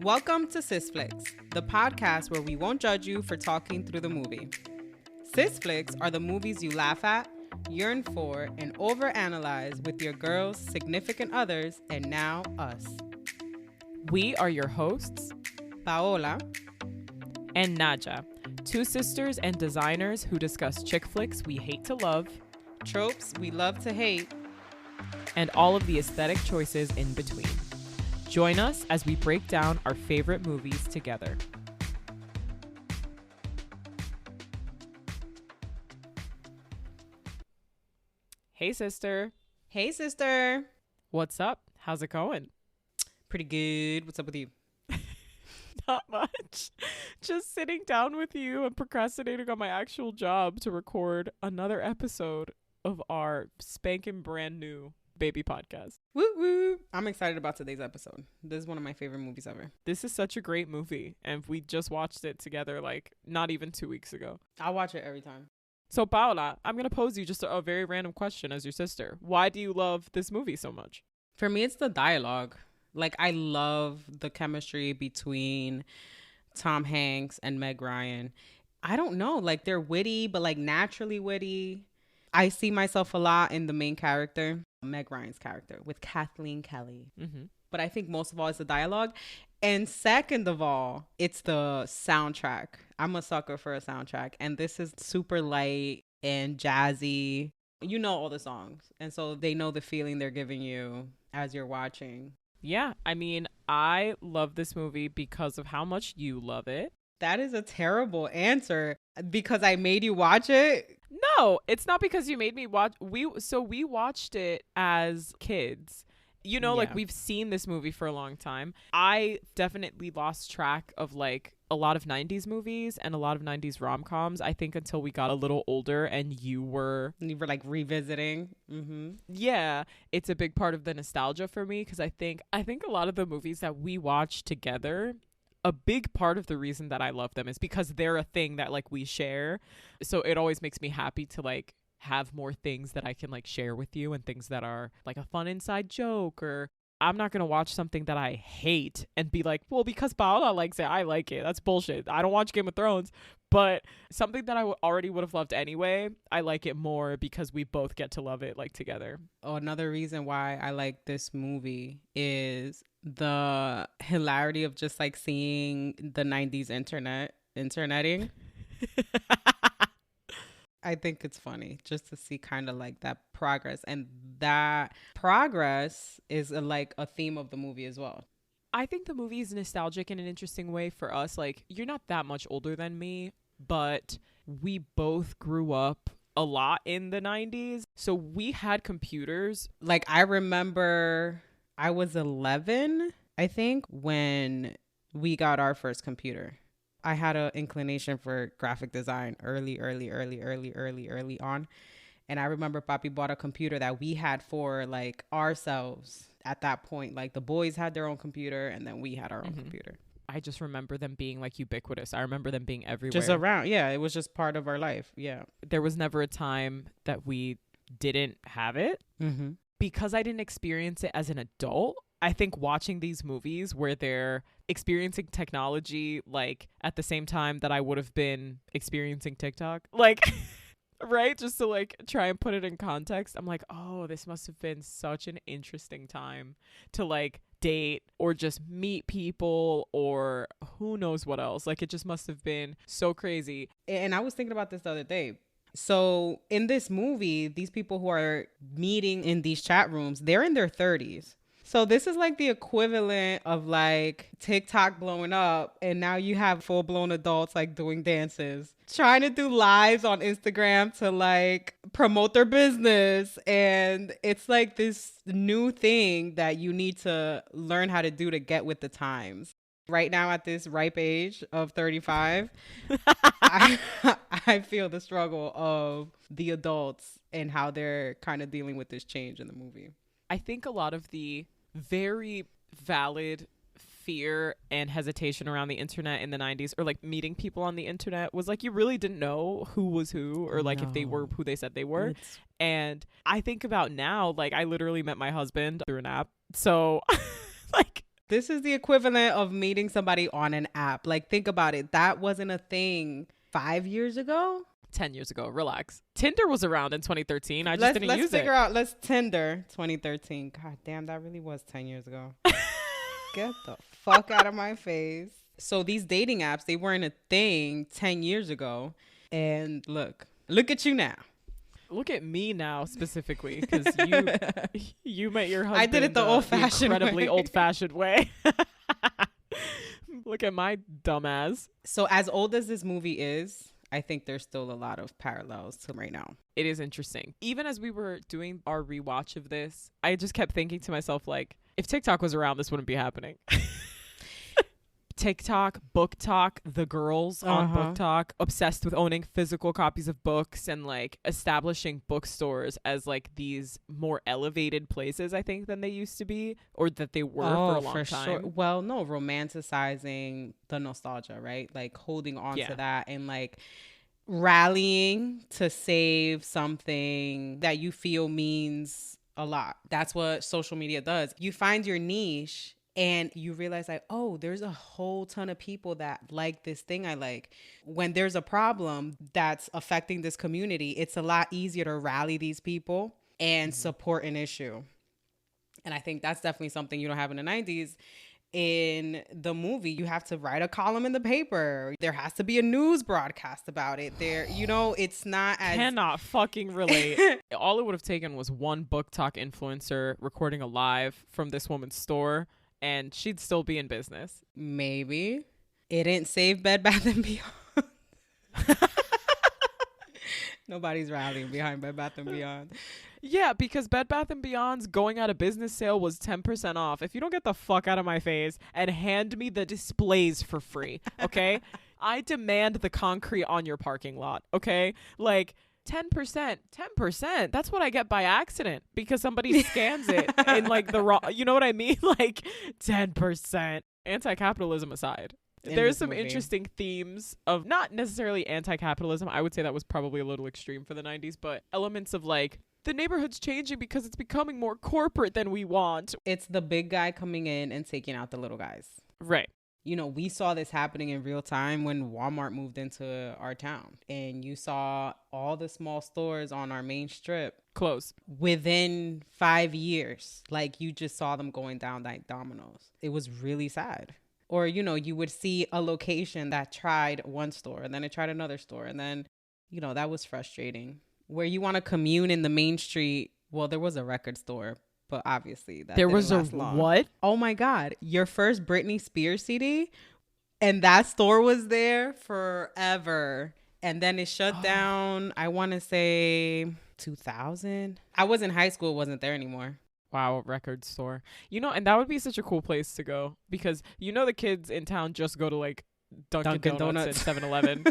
Welcome to Sisflix, the podcast where we won't judge you for talking through the movie. Sisflix are the movies you laugh at, yearn for, and overanalyze with your girls, significant others, and now us. We are your hosts, Paola and Nadhya, two sisters and designers who discuss chick flicks we hate to love, tropes we love to hate, and all of the aesthetic choices in between. Join us as we break down our favorite movies together. Hey, sister. Hey, sister. What's up? How's it going? Pretty good. What's up with you? Not much. Just sitting down with you and procrastinating on my actual job to record another episode of our spanking brand new baby podcast. Woo woo. I'm excited about today's episode. This is one of my favorite movies ever. This is such a great movie, and we just watched it together like not even 2 weeks ago. I watch it every time. So Paola, I'm going to pose you just a very random question as your sister. Why do you love this movie so much? For me, it's the dialogue. Like, I love the chemistry between Tom Hanks and Meg Ryan. I don't know, like, they're witty, but like naturally witty. I see myself a lot in the main character, Meg Ryan's character, with Kathleen Kelly. Mm-hmm. But I think most of all, it's the dialogue. And second of all, it's the soundtrack. I'm a sucker for a soundtrack. And this is super light and jazzy. You know all the songs. And so they know the feeling they're giving you as you're watching. Yeah, I mean, I love this movie because of how much you love it. That is a terrible answer. Because I made you watch it? No, it's not because you made me watch. We watched it as kids. You know, like we've seen this movie for a long time. I definitely lost track of like a lot of 90s movies and a lot of 90s rom-coms, I think, until we got a little older and you were like revisiting. Mm-hmm. Yeah, it's a big part of the nostalgia for me because I think a lot of the movies that we watch together, a big part of the reason that I love them is because they're a thing that like we share. So it always makes me happy to like have more things that I can like share with you and things that are like a fun inside joke. Or I'm not going to watch something that I hate and be like, well, because Paola likes it, I like it. That's bullshit. I don't watch Game of Thrones. But something that I already would have loved anyway, I like it more because we both get to love it like together. Oh, another reason why I like this movie is the hilarity of just like seeing the 90s interneting. I think it's funny just to see kind of like that progress, and that progress is like a theme of the movie as well. I think the movie is nostalgic in an interesting way for us. Like, you're not that much older than me, but we both grew up a lot in the 90s. So we had computers. Like, I remember I was 11, I think, when we got our first computer. I had an inclination for graphic design early on. And I remember Papi bought a computer that we had for like ourselves at that point. Like the boys had their own computer and then we had our own computer. I just remember them being like ubiquitous. I remember them being everywhere. Just around. Yeah, it was just part of our life. Yeah. There was never a time that we didn't have it. Mm-hmm. Because I didn't experience it as an adult. I think watching these movies where they're experiencing technology like at the same time that I would have been experiencing TikTok, like, right? Just to like try and put it in context. I'm like, oh, this must have been such an interesting time to like date or just meet people or who knows what else. Like, it just must have been so crazy. And I was thinking about this the other day. So in this movie, these people who are meeting in these chat rooms, they're in their 30s. So this is like the equivalent of like TikTok blowing up, and now you have full blown adults like doing dances, trying to do lives on Instagram to like promote their business. And it's like this new thing that you need to learn how to do to get with the times. Right now at this ripe age of 35, I feel the struggle of the adults and how they're kind of dealing with this change in the movie. I think a lot of the very valid fear and hesitation around the internet in the 90s, or like meeting people on the internet, was like you really didn't know who was who, or like if they were who they said they were. And I think about now, like I literally met my husband through an app. So like This is the equivalent of meeting somebody on an app. Like, think about it. That wasn't a thing 5 years ago. 10 years ago. Relax. Tinder was around in 2013. I just didn't use it. Let's figure out. Let's Tinder 2013. God damn, that really was 10 years ago. Get the fuck out of my face. So these dating apps, they weren't a thing 10 years ago. And look at you now. Look at me now specifically, because you met your husband. I did it the old-fashioned incredibly way. old-fashioned way. Look at my dumbass. So as old as this movie is, I think there's still a lot of parallels to right now. It is interesting. Even as we were doing our rewatch of this, I just kept thinking to myself, like, if TikTok was around, this wouldn't be happening. TikTok, Book Talk, the girls on Book Talk, obsessed with owning physical copies of books and like establishing bookstores as like these more elevated places, I think, than they used to be, or that they were for a long time. Sure. Well, no, romanticizing the nostalgia, right? Like holding on to that and like rallying to save something that you feel means a lot. That's what social media does. You find your niche and you realize like, oh, there's a whole ton of people that like this thing I like. When there's a problem that's affecting this community, it's a lot easier to rally these people and support an issue. And I think that's definitely something you don't have in the 90s. In the movie, you have to write a column in the paper. There has to be a news broadcast about it. There, you know, it's not as... Cannot fucking relate. All it would have taken was one Book Talk influencer recording a live from this woman's store, and she'd still be in business. Maybe. It didn't save Bed Bath & Beyond. Nobody's rallying behind Bed Bath & Beyond. Yeah, because Bed Bath & Beyond's going out of business sale was 10% off. If you don't get the fuck out of my face and hand me the displays for free, okay? I demand the concrete on your parking lot, okay? Like... 10%, that's what I get by accident because somebody scans it in like the wrong, you know what I mean? Like 10%. Anti-capitalism aside, there's some interesting themes of not necessarily anti-capitalism. I would say that was probably a little extreme for the 90s, but elements of like the neighborhood's changing because it's becoming more corporate than we want. It's the big guy coming in and taking out the little guys. Right. You know, we saw this happening in real time when Walmart moved into our town. And you saw all the small stores on our main strip close within 5 years. Like, you just saw them going down like dominoes. It was really sad. Or, you know, you would see a location that tried one store and then it tried another store. And then, you know, that was frustrating. Where you want to commune in the main street. Well, there was a record store. But obviously that there was a long. What? Oh my God. Your first Britney Spears CD and that store was there forever. And then it shut down, I want to say 2000. I was in high school, it wasn't there anymore. Wow, record store. You know, and that would be such a cool place to go because you know the kids in town just go to like Dunkin' Donuts and 7-Eleven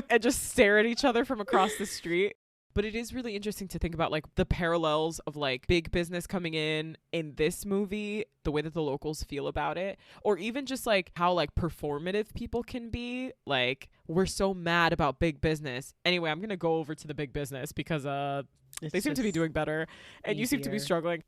and just stare at each other from across the street. But it is really interesting to think about like the parallels of like big business coming in this movie, the way that the locals feel about it, or even just like how like performative people can be. Like, we're so mad about big business. Anyway, I'm going to go over to the big business because they seem to be doing better and easier. You seem to be struggling.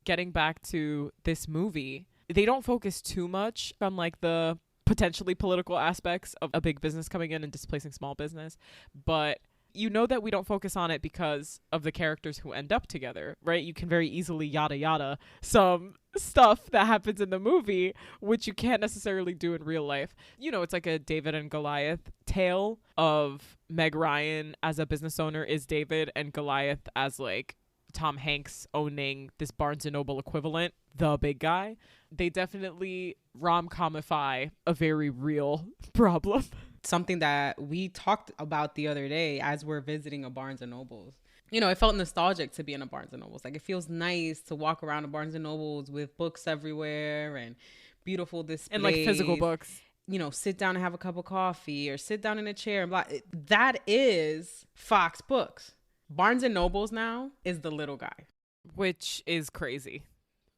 Getting back to this movie, they don't focus too much on like the potentially political aspects of a big business coming in and displacing small business, but you know that we don't focus on it because of the characters who end up together, right? You can very easily yada yada some stuff that happens in the movie, which you can't necessarily do in real life. You know, it's like a David and Goliath tale of Meg Ryan as a business owner is David and Goliath as like Tom Hanks owning this Barnes & Noble equivalent, the big guy. They definitely rom-comify a very real problem. Something that we talked about the other day as we're visiting a Barnes & Noble's. You know, it felt nostalgic to be in a Barnes & Noble's. Like, it feels nice to walk around a Barnes & Noble's with books everywhere and beautiful displays. And, like, physical books. You know, sit down and have a cup of coffee or sit down in a chair. And blah. That is Fox Books. Barnes & Noble's now is the little guy. Which is crazy.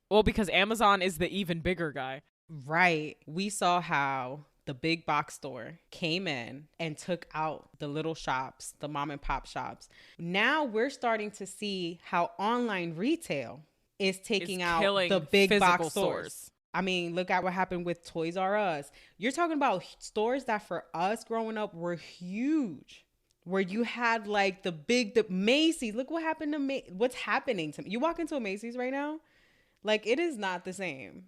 Well, because Amazon is the even bigger guy. Right. We saw how the big box store came in and took out the little shops, the mom and pop shops. Now we're starting to see how online retail is taking out the big box stores. I mean, look at what happened with Toys R Us. You're talking about stores that for us growing up were huge, where you had like the Macy's. Look what happened to what's happening to me. You walk into a Macy's right now, like it is not the same.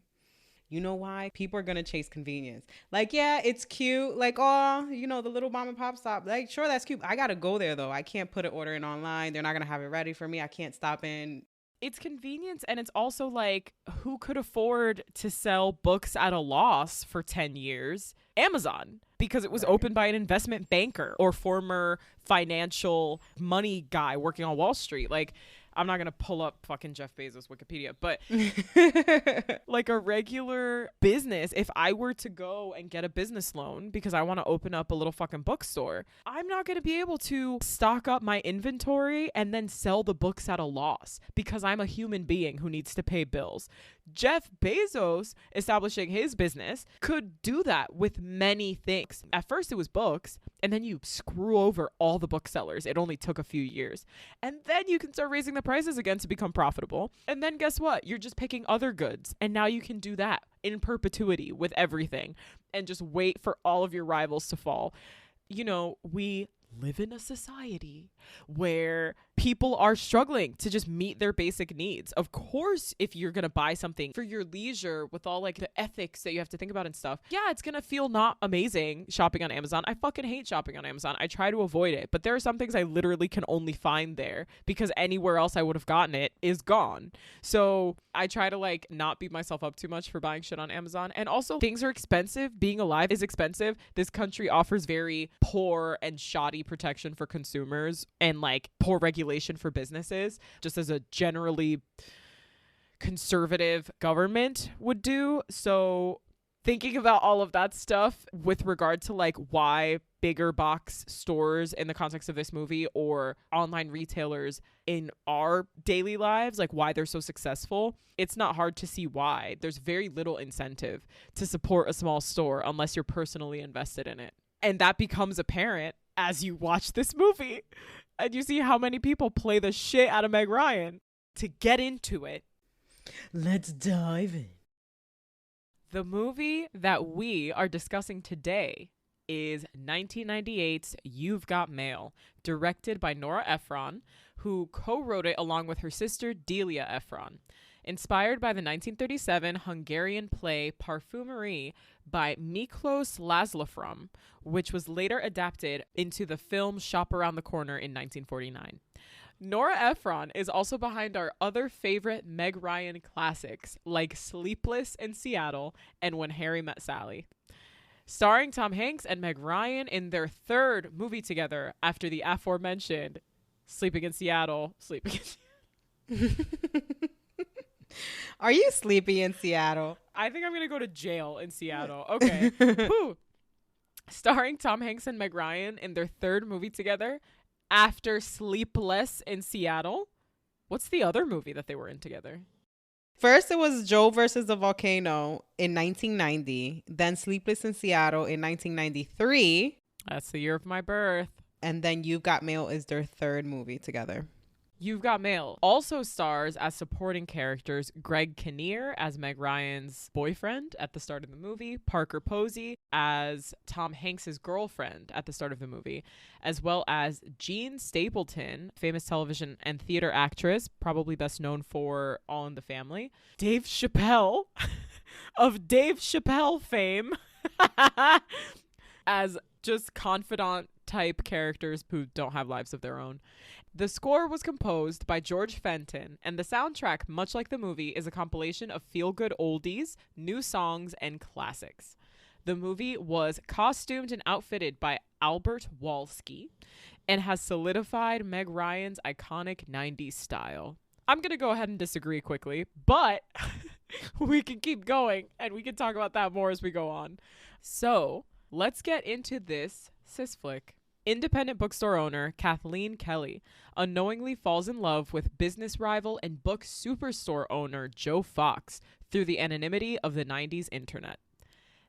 You know why? People are going to chase convenience. Like, yeah, it's cute. Like, oh, the little mom and pop stop. Like, sure, that's cute. I got to go there, though. I can't put an order in online. They're not going to have it ready for me. I can't stop in. It's convenience, and it's also like, who could afford to sell books at a loss for 10 years? Amazon, because it was opened by an investment banker or former financial money guy working on Wall Street. Like, I'm not going to pull up fucking Jeff Bezos Wikipedia, but like a regular business, if I were to go and get a business loan because I want to open up a little fucking bookstore, I'm not going to be able to stock up my inventory and then sell the books at a loss because I'm a human being who needs to pay bills. Jeff Bezos, establishing his business, could do that with many things. At first it was books, and then you screw over all the booksellers. It only took a few years. And then you can start raising the prices again to become profitable. And then guess what? You're just picking other goods. And now you can do that in perpetuity with everything and just wait for all of your rivals to fall. We live in a society where people are struggling to just meet their basic needs. Of course, if you're going to buy something for your leisure with all like the ethics that you have to think about and stuff, yeah, it's going to feel not amazing shopping on Amazon. I fucking hate shopping on Amazon. I try to avoid it, but there are some things I literally can only find there because anywhere else I would have gotten it is gone. So I try to like not beat myself up too much for buying shit on Amazon. And also things are expensive. Being alive is expensive. This country offers very poor and shoddy protection for consumers and like poor regulation for businesses, just as a generally conservative government would do. So thinking about all of that stuff with regard to like why bigger box stores in the context of this movie or online retailers in our daily lives, like why they're so successful, it's not hard to see why. There's very little incentive to support a small store unless you're personally invested in it. And that becomes apparent as you watch this movie and you see how many people play the shit out of Meg Ryan. To get into it, let's dive in. The movie that we are discussing today is 1998's You've Got Mail, directed by Nora Ephron, who co-wrote it along with her sister Delia Ephron. Inspired by the 1937 Hungarian play Parfumerie by Miklos Laszlo, which was later adapted into the film Shop Around the Corner in 1949. Nora Ephron is also behind our other favorite Meg Ryan classics like Sleepless in Seattle and When Harry Met Sally. Starring Tom Hanks and Meg Ryan in their third movie together after the aforementioned Sleeping in Seattle, Are you sleepy in Seattle? I think I'm going to go to jail in Seattle. Okay. Whew. Starring Tom Hanks and Meg Ryan in their third movie together after Sleepless in Seattle. What's the other movie that they were in together? First, it was Joe versus the Volcano in 1990. Then Sleepless in Seattle in 1993. That's the year of my birth. And then You've Got Mail is their third movie together. You've Got Mail also stars as supporting characters Greg Kinnear as Meg Ryan's boyfriend at the start of the movie, Parker Posey as Tom Hanks's girlfriend at the start of the movie, as well as Jean Stapleton, famous television and theater actress, probably best known for All in the Family, Dave Chappelle of Dave Chappelle fame as just confidant type characters who don't have lives of their own. The score was composed by George Fenton, and the soundtrack, much like the movie, is a compilation of feel-good oldies, new songs, and classics. The movie was costumed and outfitted by Albert Walski and has solidified Meg Ryan's iconic 90s style. I'm going to go ahead and disagree quickly, but we can keep going, and we can talk about that more as we go on. So, let's get into this cis flick. Independent bookstore owner Kathleen Kelly unknowingly falls in love with business rival and book superstore owner Joe Fox through the anonymity of the 90s internet.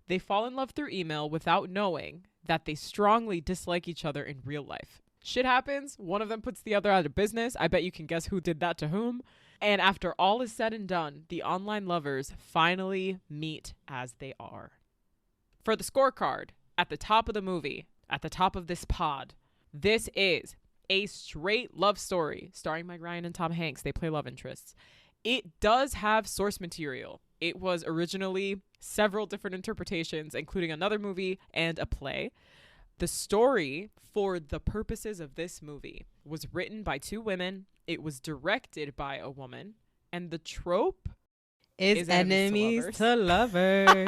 They fall in love through email without knowing that they strongly dislike each other in real life. Shit happens. One of them puts the other out of business. I bet you can guess who did that to whom. And after all is said and done, the online lovers finally meet as they are. For the scorecard, at the top of the movie, at the top of this pod, this is a straight love story starring Meg Ryan and Tom Hanks. They play love interests. It does have source material. It was originally several different interpretations, including another movie and a play. The story, for the purposes of this movie, was written by two women. It was directed by a woman. And the trope is enemies to lovers.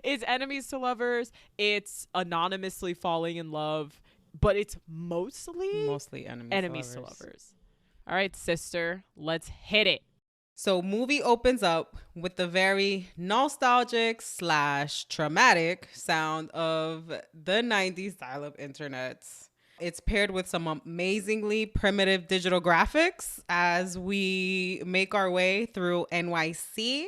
It's enemies to lovers. It's anonymously falling in love. But it's mostly enemies to lovers. All right, sister, let's hit it. So movie opens up with the very nostalgic / traumatic sound of the 90s dial-up internet. It's paired with some amazingly primitive digital graphics as we make our way through NYC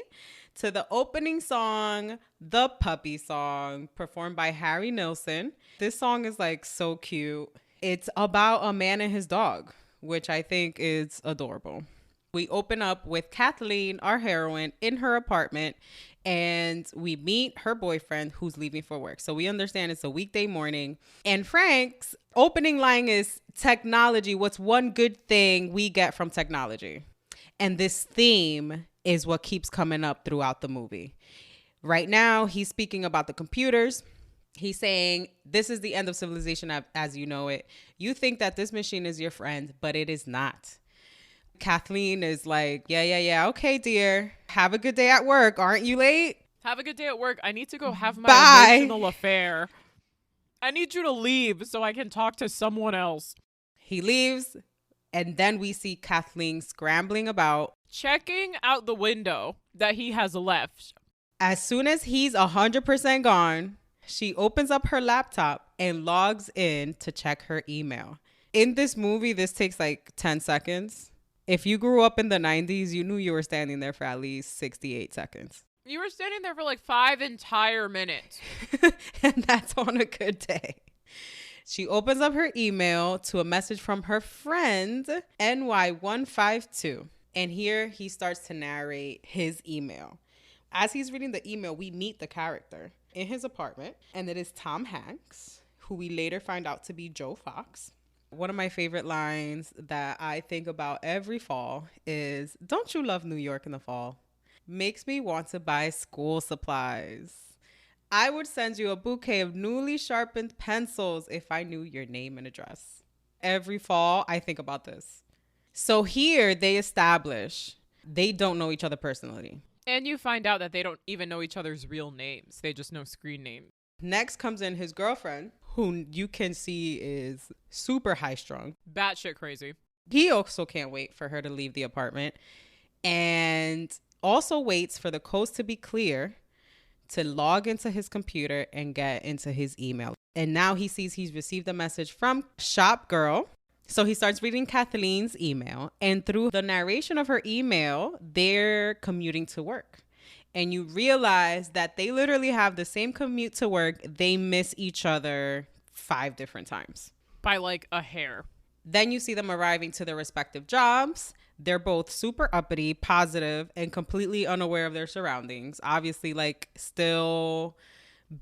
to the opening song, The Puppy Song, performed by Harry Nilsson. This song is like so cute. It's about a man and his dog, which I think is adorable. We open up with Kathleen, our heroine, in her apartment, and we meet her boyfriend who's leaving for work. So we understand it's a weekday morning. And Frank's opening line is, technology, what's one good thing we get from technology? And this theme is what keeps coming up throughout the movie. Right now, he's speaking about the computers. He's saying, this is the end of civilization as you know it. You think that this machine is your friend, but it is not. Kathleen is like, yeah. Okay, dear. Have a good day at work. Aren't you late? Have a good day at work. I need to go have my emotional affair. I need you to leave so I can talk to someone else. He leaves, and then we see Kathleen scrambling about, checking out the window that he has left. As soon as he's 100% gone, she opens up her laptop and logs in to check her email. In this movie, this takes like 10 seconds. If you grew up in the 90s, you knew you were standing there for at least 68 seconds. You were standing there for like 5 entire minutes. And that's on a good day. She opens up her email to a message from her friend, NY152. And here he starts to narrate his email. As he's reading the email, we meet the character in his apartment. And it is Tom Hanks, who we later find out to be Joe Fox. One of my favorite lines that I think about every fall is, don't you love New York in the fall? Makes me want to buy school supplies. I would send you a bouquet of newly sharpened pencils if I knew your name and address. Every fall, I think about this. So here they establish they don't know each other personally. And you find out that they don't even know each other's real names. They just know screen names. Next comes in his girlfriend, who you can see is super high strung. Batshit crazy. He also can't wait for her to leave the apartment and also waits for the coast to be clear to log into his computer and get into his email. And now he sees he's received a message from Shop Girl. So he starts reading Kathleen's email, and through the narration of her email, they're commuting to work. And you realize that they literally have the same commute to work. They miss each other 5 different times. By like a hair. Then you see them arriving to their respective jobs. They're both super uppity, positive, and completely unaware of their surroundings. Obviously, like, still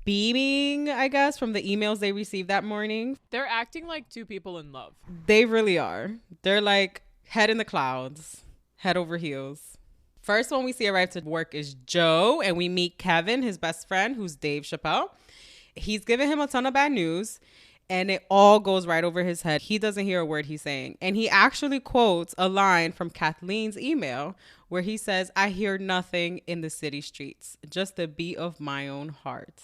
beaming, I guess, from the emails they received that morning. They're acting like two people in love. They really are. They're like head in the clouds, head over heels. First one we see arrive to work is Joe, and we meet Kevin, his best friend, who's Dave Chappelle. He's giving him a ton of bad news, and it all goes right over his head. He doesn't hear a word he's saying. And he actually quotes a line from Kathleen's email where he says, I hear nothing in the city streets, just the beat of my own heart.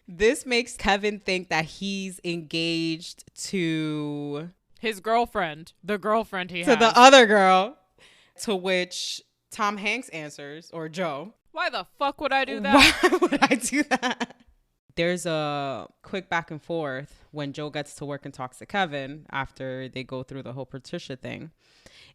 This makes Kevin think that he's engaged to his girlfriend, the girlfriend he has. To the other girl, to which Tom Hanks answers, or Joe, why the fuck would I do that? Why would I do that? There's a quick back and forth when Joe gets to work and talks to Kevin after they go through the whole Patricia thing,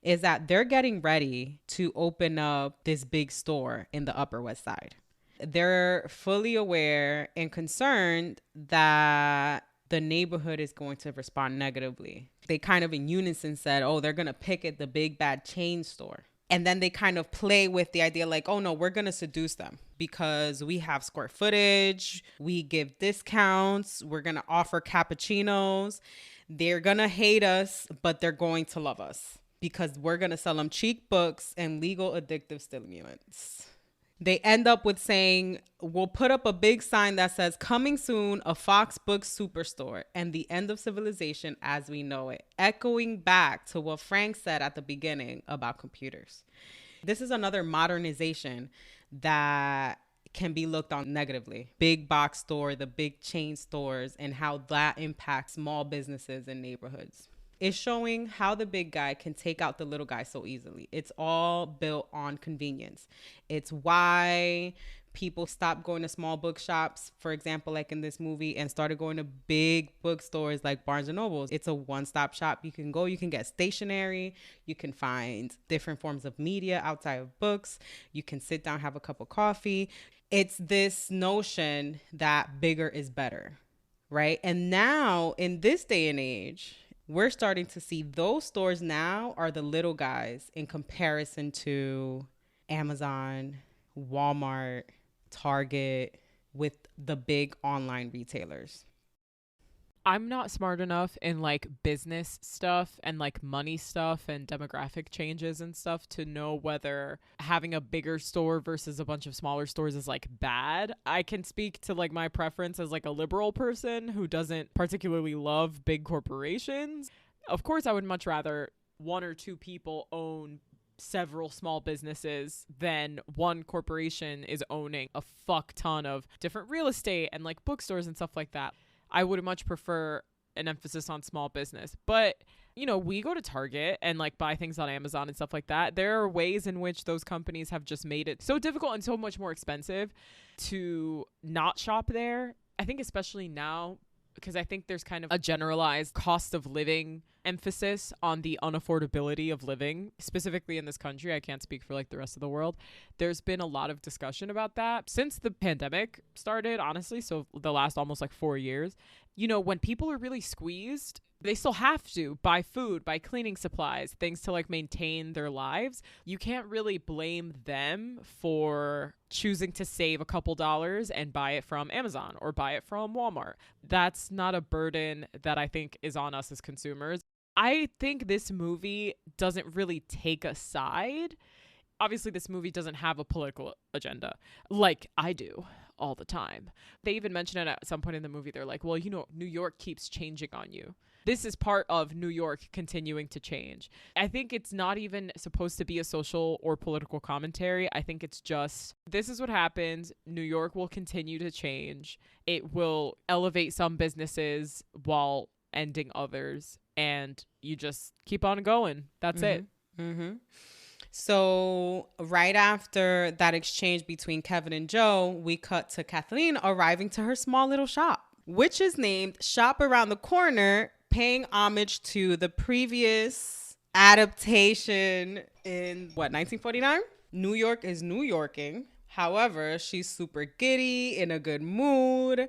is that they're getting ready to open up this big store in the Upper West Side. They're fully aware and concerned that the neighborhood is going to respond negatively. They kind of in unison said, oh, they're going to picket the big bad chain store. And then they kind of play with the idea like, oh no, we're going to seduce them because we have square footage. We give discounts. We're going to offer cappuccinos. They're going to hate us, but they're going to love us because we're going to sell them cheap books and legal addictive stimulants. They end up with saying, we'll put up a big sign that says, coming soon, a Fox Books superstore and the end of civilization as we know it, echoing back to what Frank said at the beginning about computers. This is another modernization that can be looked on negatively. Big box store, the big chain stores, and how that impacts small businesses and neighborhoods. It's showing how the big guy can take out the little guy so easily. It's all built on convenience. It's why people stopped going to small bookshops, for example, like in this movie, and started going to big bookstores like Barnes and Nobles. It's a one-stop shop. You can go, you can get stationery, you can find different forms of media outside of books, you can sit down, have a cup of coffee. It's this notion that bigger is better, right? And now in this day and age, we're starting to see those stores now are the little guys in comparison to Amazon, Walmart, Target, with the big online retailers. I'm not smart enough in like business stuff and like money stuff and demographic changes and stuff to know whether having a bigger store versus a bunch of smaller stores is like bad. I can speak to like my preference as like a liberal person who doesn't particularly love big corporations. Of course, I would much rather one or two people own several small businesses than one corporation is owning a fuck ton of different real estate and like bookstores and stuff like that. I would much prefer an emphasis on small business. But, you know, we go to Target and like buy things on Amazon and stuff like that. There are ways in which those companies have just made it so difficult and so much more expensive to not shop there. I think especially now, because I think there's kind of a generalized cost of living emphasis on the unaffordability of living, specifically in this country. I can't speak for like the rest of the world. There's been a lot of discussion about that since the pandemic started, honestly. So the last almost like 4 years, you know, when people are really squeezed, they still have to buy food, buy cleaning supplies, things to like maintain their lives. You can't really blame them for choosing to save a couple dollars and buy it from Amazon or buy it from Walmart. That's not a burden that I think is on us as consumers. I think this movie doesn't really take a side. Obviously, this movie doesn't have a political agenda like I do all the time. They even mention it at some point in the movie. They're like, well, you know, New York keeps changing on you. This is part of New York continuing to change. I think it's not even supposed to be a social or political commentary. I think it's just, this is what happens. New York will continue to change. It will elevate some businesses while ending others. And you just keep on going. That's it. Mm-hmm. So right after that exchange between Kevin and Joe, we cut to Kathleen arriving to her small little shop, which is named Shop Around the Corner, paying homage to the previous adaptation in, 1949? New York is New Yorking. However, she's super giddy, in a good mood.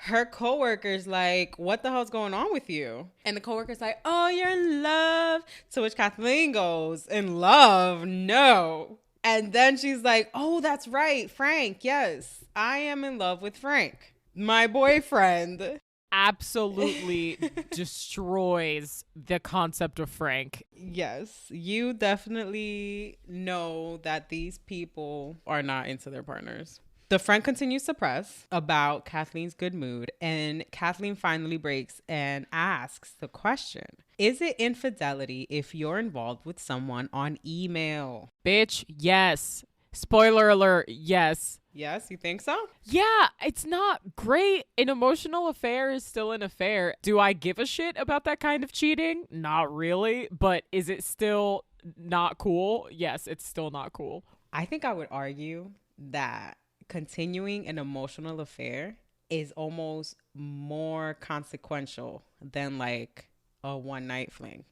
Her coworker's like, what the hell's going on with you? And the coworker's like, oh, you're in love. To which Kathleen goes, in love? No. And then she's like, oh, that's right, Frank. Yes, I am in love with Frank, my boyfriend. Absolutely destroys the concept of Frank. Yes, you definitely know that these people are not into their partners. The friend continues to press about Kathleen's good mood, and Kathleen finally breaks and asks the question, is it infidelity if you're involved with someone on email? Bitch, yes. Spoiler alert, yes. Yes, you think so? Yeah, it's not great. An emotional affair is still an affair. Do I give a shit about that kind of cheating? Not really. But is it still not cool? Yes, it's still not cool. I think I would argue that continuing an emotional affair is almost more consequential than like a one night fling.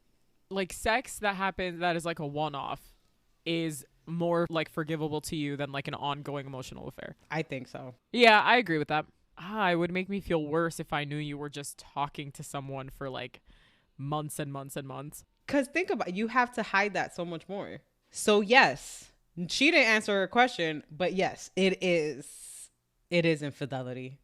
Like sex that happens that is like a one-off is more like forgivable to you than like an ongoing emotional affair. I think so. Yeah, I agree with that. It would make me feel worse if I knew you were just talking to someone for like months and months and months. Because think about it, you have to hide that so much more. So yes, she didn't answer her question, but yes, it is. It is infidelity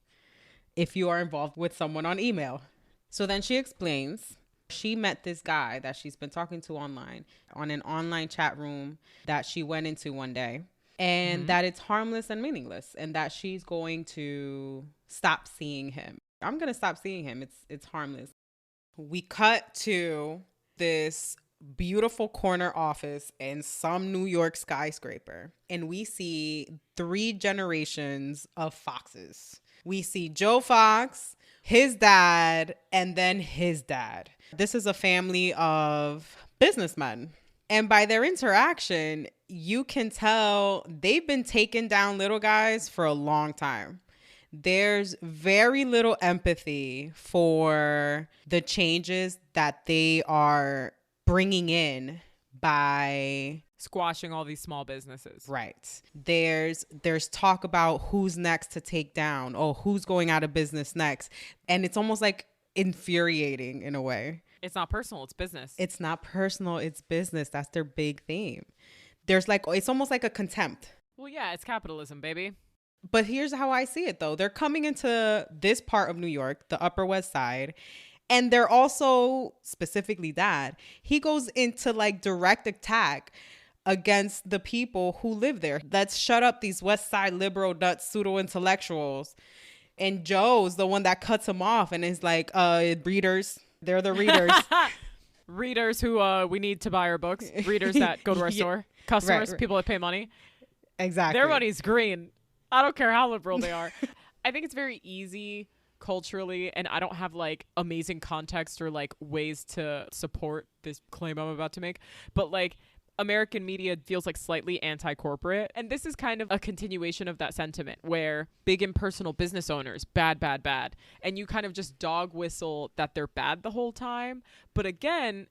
if you are involved with someone on email. So then she explains she met this guy that she's been talking to online on an online chat room that she went into one day, and that it's harmless and meaningless, and that she's going to stop seeing him. I'm going to stop seeing him. It's harmless. We cut to this beautiful corner office in some New York skyscraper, and we see three generations of Foxes. We see Joe Fox, his dad, and then his dad. This is a family of businessmen. And by their interaction, you can tell they've been taking down little guys for a long time. There's very little empathy for the changes that they are bringing in by squashing all these small businesses. Right. There's talk about who's next to take down, or who's going out of business next. And it's almost like infuriating in a way. It's not personal, it's business. It's not personal, it's business. That's their big theme. There's like, it's almost like a contempt. Well, yeah, it's capitalism, baby. But here's how I see it, though. They're coming into this part of New York, the Upper West Side, and they're also, specifically Dad, he goes into like direct attack against the people who live there. Let's shut up these West Side liberal nuts, pseudo intellectuals. And Joe's the one that cuts him off and is like, readers. They're the readers. Readers who we need to buy our books. Readers that go to our store. Customers, right. People that pay money. Exactly. Their money's green. I don't care how liberal they are. I think it's very easy culturally, and I don't have like amazing context or like ways to support this claim I'm about to make, but like American media feels like slightly anti-corporate, and this is kind of a continuation of that sentiment where big impersonal business owners, bad, and you kind of just dog whistle that they're bad the whole time. But again,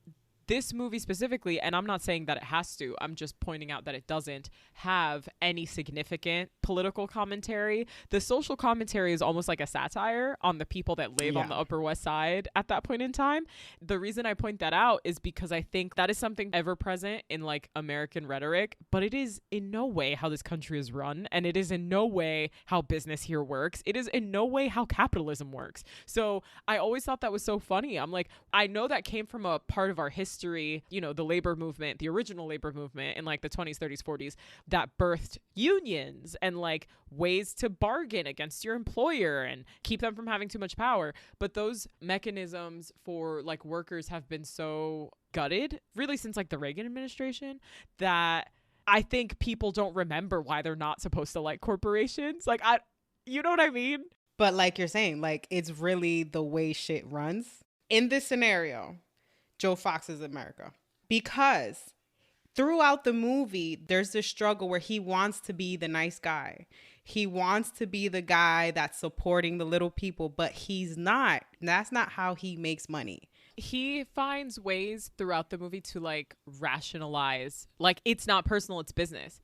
this movie specifically, and I'm not saying that it has to, I'm just pointing out that it doesn't have any significant political commentary. The social commentary is almost like a satire on the people that live on the Upper West Side at that point in time. The reason I point that out is because I think that is something ever present in like American rhetoric, but it is in no way how this country is run, and it is in no way how business here works. It is in no way how capitalism works. So I always thought that was so funny. I'm like, I know that came from a part of our history, you know, the labor movement, the original labor movement in like the 20s, 30s, 40s that birthed unions and like ways to bargain against your employer and keep them from having too much power. But those mechanisms for like workers have been so gutted really since like the Reagan administration that I think people don't remember why they're not supposed to like corporations. Like, you know what I mean? But like you're saying, like it's really the way shit runs. In this scenario, Joe Fox is America, because throughout the movie, there's this struggle where he wants to be the nice guy. He wants to be the guy that's supporting the little people, but he's not. That's not how he makes money. He finds ways throughout the movie to like rationalize, like it's not personal, it's business.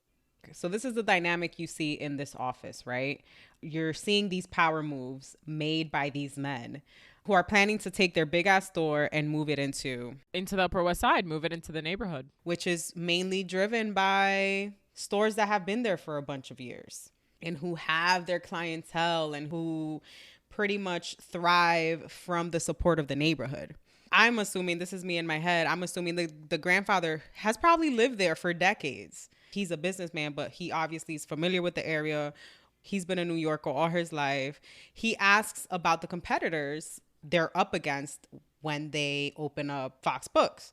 So this is the dynamic you see in this office, right? You're seeing these power moves made by these men who are planning to take their big ass store and move it into the Upper West Side, move it into the neighborhood, which is mainly driven by stores that have been there for a bunch of years and who have their clientele and who pretty much thrive from the support of the neighborhood. I'm assuming, this is me in my head, I'm assuming the grandfather has probably lived there for decades. He's a businessman, but he obviously is familiar with the area. He's been a New Yorker all his life. He asks about the competitors they're up against when they open up Fox Books.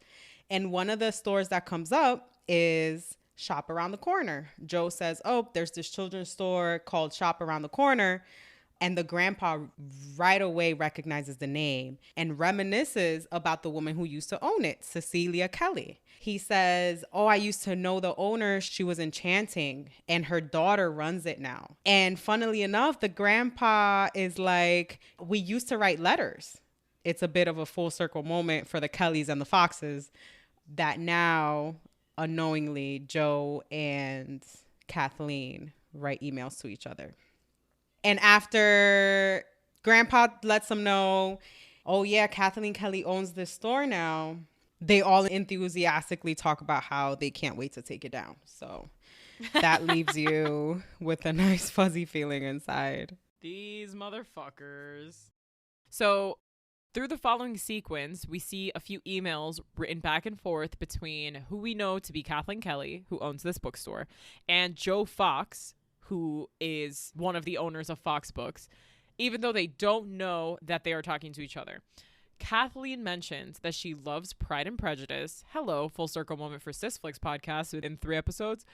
And one of the stores that comes up is Shop Around the Corner. Joe says, oh, there's this children's store called Shop Around the Corner. And the grandpa right away recognizes the name and reminisces about the woman who used to own it, Cecilia Kelly. He says, oh, I used to know the owner. She was enchanting and her daughter runs it now. And funnily enough, the grandpa is like, we used to write letters. It's a bit of a full circle moment for the Kellys and the Foxes that now unknowingly Joe and Kathleen write emails to each other. And after grandpa lets them know, oh yeah, Kathleen Kelly owns this store now, they all enthusiastically talk about how they can't wait to take it down. So that leaves you with a nice fuzzy feeling inside. These motherfuckers. So through the following sequence, we see a few emails written back and forth between who we know to be Kathleen Kelly, who owns this bookstore, and Joe Fox, who is one of the owners of Fox Books, even though they don't know that they are talking to each other. Kathleen mentions that she loves Pride and Prejudice. Hello, full circle moment for Sisflix podcast within 3 episodes.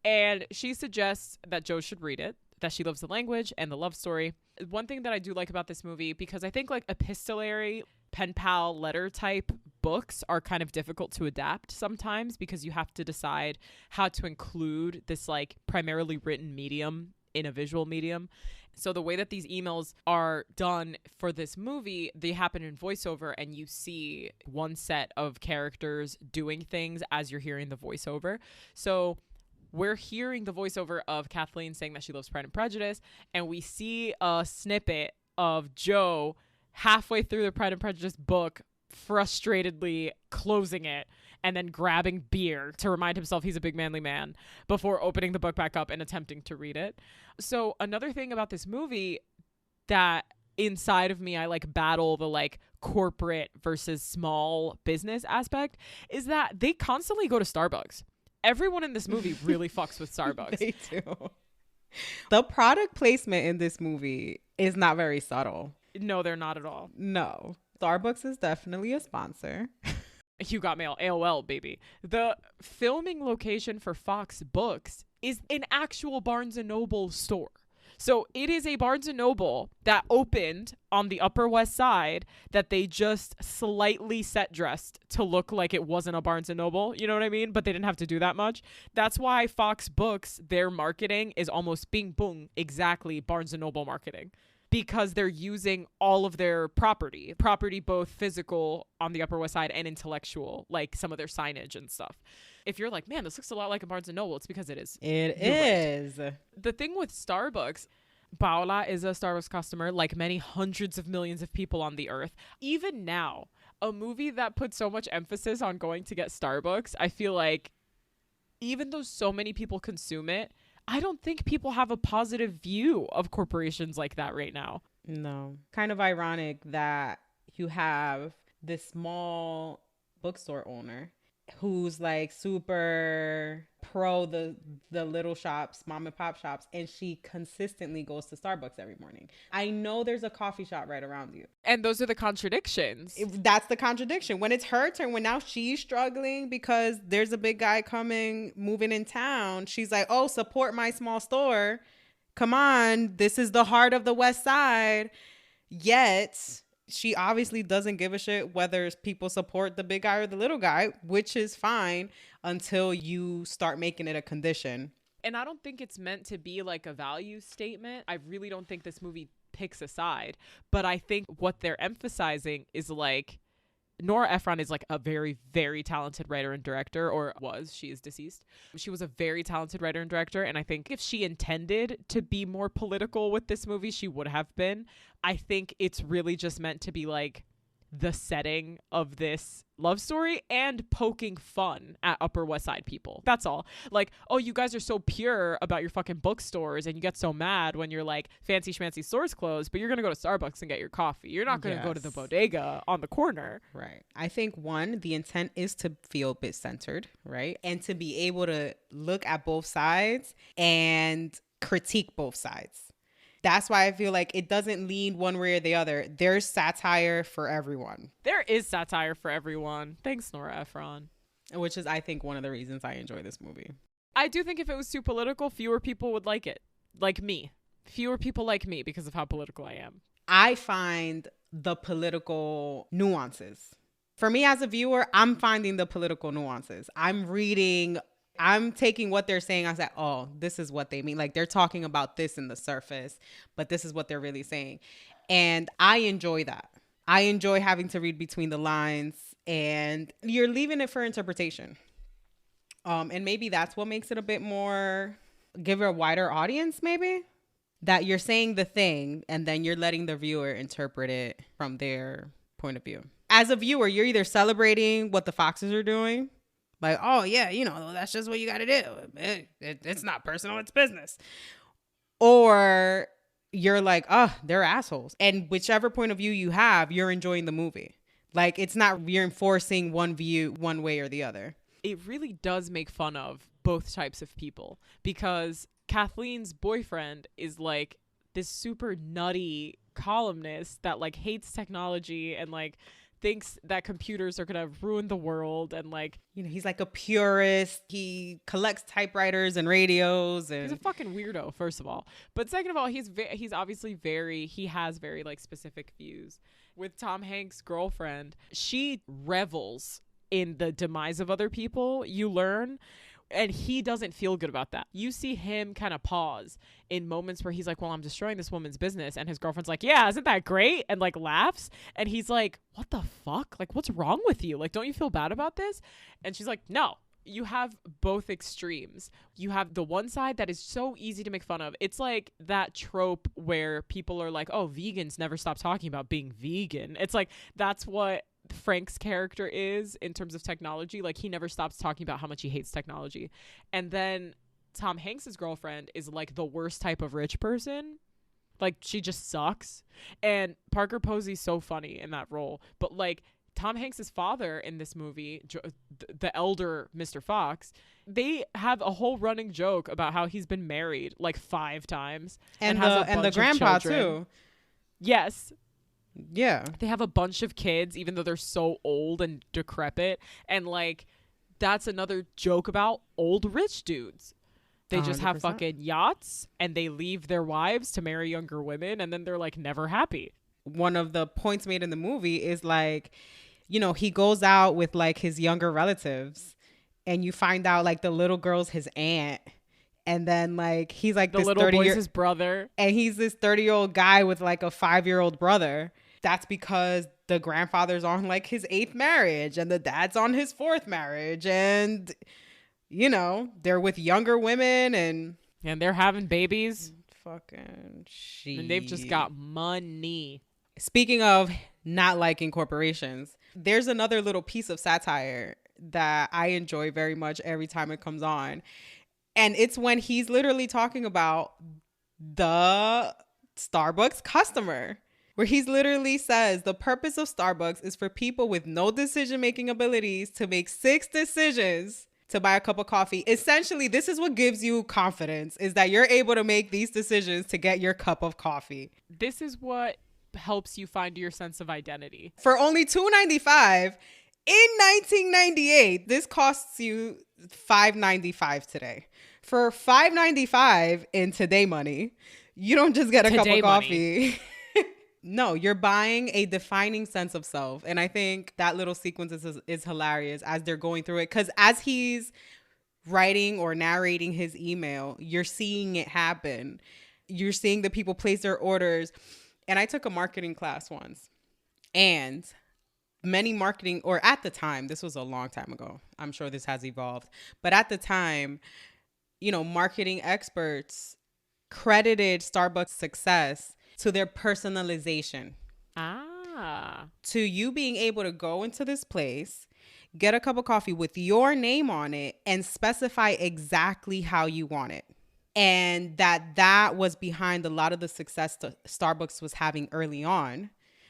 And she suggests that Joe should read it, that she loves the language and the love story. One thing that I do like about this movie, because I think like epistolary, pen pal, letter type books are kind of difficult to adapt sometimes because you have to decide how to include this like primarily written medium in a visual medium. So the way that these emails are done for this movie, they happen in voiceover and you see one set of characters doing things as you're hearing the voiceover. So we're hearing the voiceover of Kathleen saying that she loves Pride and Prejudice, and we see a snippet of Joe halfway through the Pride and Prejudice book frustratedly closing it and then grabbing beer to remind himself he's a big manly man before opening the book back up and attempting to read it. So another thing about this movie that inside of me I like battle the like corporate versus small business aspect is that they constantly go to Starbucks. Everyone in this movie really fucks with Starbucks. They do. The product placement in this movie is not very subtle. No, they're not at all. No. Starbucks is definitely a sponsor. You got mail. AOL, baby. The filming location for Fox Books is an actual Barnes & Noble store. So it is a Barnes & Noble that opened on the Upper West Side that they just slightly set dressed to look like it wasn't a Barnes & Noble. You know what I mean? But they didn't have to do that much. That's why Fox Books, their marketing is almost bing boom, exactly Barnes & Noble marketing. Because they're using all of their property both physical on the Upper West Side and intellectual, like some of their signage and stuff. If you're like, man, this looks a lot like a Barnes & Noble, it's because it is. It is. Right. The thing with Starbucks, Paola is a Starbucks customer like many hundreds of millions of people on the earth. Even now, a movie that puts so much emphasis on going to get Starbucks, I feel like even though so many people consume it, I don't think people have a positive view of corporations like that right now. No. Kind of ironic that you have this small bookstore owner who's like super pro the little shops, mom and pop shops, and she consistently goes to Starbucks every morning. I know there's a coffee shop right around you. And those are the contradictions. That's the contradiction. When it's her turn, when now she's struggling because there's a big guy moving in town, she's like, oh, support my small store. Come on, this is the heart of the West Side. Yet she obviously doesn't give a shit whether people support the big guy or the little guy, which is fine until you start making it a condition. And I don't think it's meant to be like a value statement. I really don't think this movie picks a side. But I think what they're emphasizing is like Nora Ephron is like a very, very talented writer and director, or was. She is deceased. She was a very talented writer and director. And I think if she intended to be more political with this movie, she would have been. I think it's really just meant to be like the setting of this love story and poking fun at Upper West Side people. That's all. Like, oh, you guys are so pure about your fucking bookstores and you get so mad when you're like fancy schmancy stores closed, but you're going to go to Starbucks and get your coffee. You're not going to go to the bodega on the corner. Right. I think the intent is to feel a bit centered, right? And to be able to look at both sides and critique both sides. That's why I feel like it doesn't lean one way or the other. There's satire for everyone. There is satire for everyone. Thanks, Nora Ephron. Which is, I think, one of the reasons I enjoy this movie. I do think if it was too political, fewer people would like it. Like me. Fewer people like me because of how political I am. I find the political nuances. For me as a viewer, I'm finding the political nuances. I'm taking what they're saying. I said, oh, this is what they mean. Like they're talking about this in the surface, but this is what they're really saying. And I enjoy that. I enjoy having to read between the lines and you're leaving it for interpretation. And maybe that's what makes it a bit more, give it a wider audience, maybe. That you're saying the thing and then you're letting the viewer interpret it from their point of view. as a viewer, you're either celebrating what the Foxes are doing, like, oh yeah, that's just what you got to do. It's not personal, it's business. Or you're like, oh, they're assholes. And whichever point of view you have, you're enjoying the movie. Like, it's not reinforcing one view one way or the other. It really does make fun of both types of people, because Kathleen's boyfriend is like this super nutty columnist that like hates technology and like thinks that computers are gonna ruin the world, and like, he's like a purist. He collects typewriters and radios, and he's a fucking weirdo, first of all. But second of all, he's obviously he has very like specific views. With Tom Hanks' girlfriend, she revels in the demise of other people, you learn. And he doesn't feel good about that. You see him kind of pause in moments where he's like, well, I'm destroying this woman's business. And his girlfriend's like, yeah, isn't that great? And like laughs. And he's like, what the fuck? Like, what's wrong with you? Like, don't you feel bad about this? And she's like, no. You have both extremes. You have the one side that is so easy to make fun of. It's like that trope where people are like, oh, vegans never stop talking about being vegan. It's like, that's what Frank's character is in terms of technology. Like, he never stops talking about how much he hates technology. And then Tom Hanks's girlfriend is like the worst type of rich person. Like, she just sucks. And Parker Posey's so funny in that role. But like, Tom Hanks's father in this movie, the elder Mr. Fox, they have a whole running joke about how he's been married like 5 times and the grandpa too. Yes. Yeah. They have a bunch of kids, even though they're so old and decrepit. And like, that's another joke about old rich dudes. They just 100%. Have fucking yachts and they leave their wives to marry younger women, and then they're like never happy. One of the points made in the movie is like, he goes out with like his younger relatives, and you find out like the little girl's his aunt. And then like, he's like the this little boy's his brother. And he's this 30-year-old guy with like a 5-year-old brother. That's because the grandfather's on like his 8th marriage and the dad's on his 4th marriage. And, they're with younger women and they're having babies. Fucking shit. And they've just got money. Speaking of not liking corporations, there's another little piece of satire that I enjoy very much every time it comes on. And it's when he's literally talking about the Starbucks customer, where he's literally says the purpose of Starbucks is for people with no decision-making abilities to make 6 decisions to buy a cup of coffee. Essentially, this is what gives you confidence, is that you're able to make these decisions to get your cup of coffee. This is what helps you find your sense of identity. For only $2.95 in 1998, this costs you $5.95 today. For $5.95 in today money, you don't just get a cup of coffee. No, you're buying a defining sense of self. And I think that little sequence is hilarious as they're going through it. Because as he's writing or narrating his email, you're seeing it happen. You're seeing the people place their orders. And I took a marketing class once. And many marketing, or at the time, this was a long time ago. I'm sure this has evolved. But at the time, marketing experts credited Starbucks' success to their personalization. To you being able to go into this place, get a cup of coffee with your name on it, and specify exactly how you want it. And that was behind a lot of the success that Starbucks was having early on,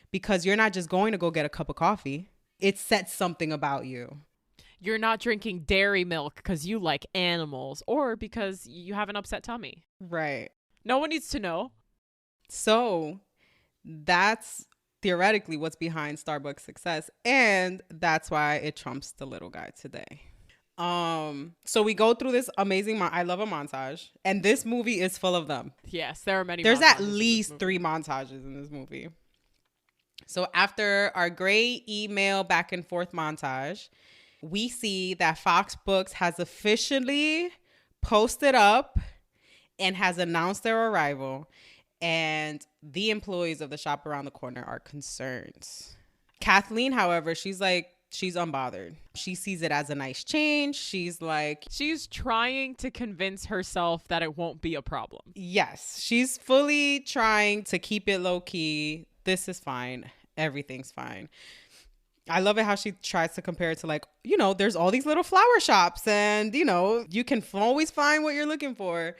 because you're not just going to go get a cup of coffee. It says something about you. You're not drinking dairy milk because you like animals or because you have an upset tummy. Right. No one needs to know. So that's theoretically what's behind Starbucks' success. And that's why it trumps the little guy today. So we go through this amazing, I love a montage. And this movie is full of them. Yes, there are many. There's at least 3 montages in this movie. So after our great email back and forth montage, we see that Fox Books has officially posted up and has announced their arrival. And the employees of the shop around the corner are concerned. Kathleen, however, she's unbothered. She sees it as a nice change. She's trying to convince herself that it won't be a problem. Yes, she's fully trying to keep it low key. This is fine. Everything's fine. I love it how she tries to compare it to like, there's all these little flower shops and, you can always find what you're looking for.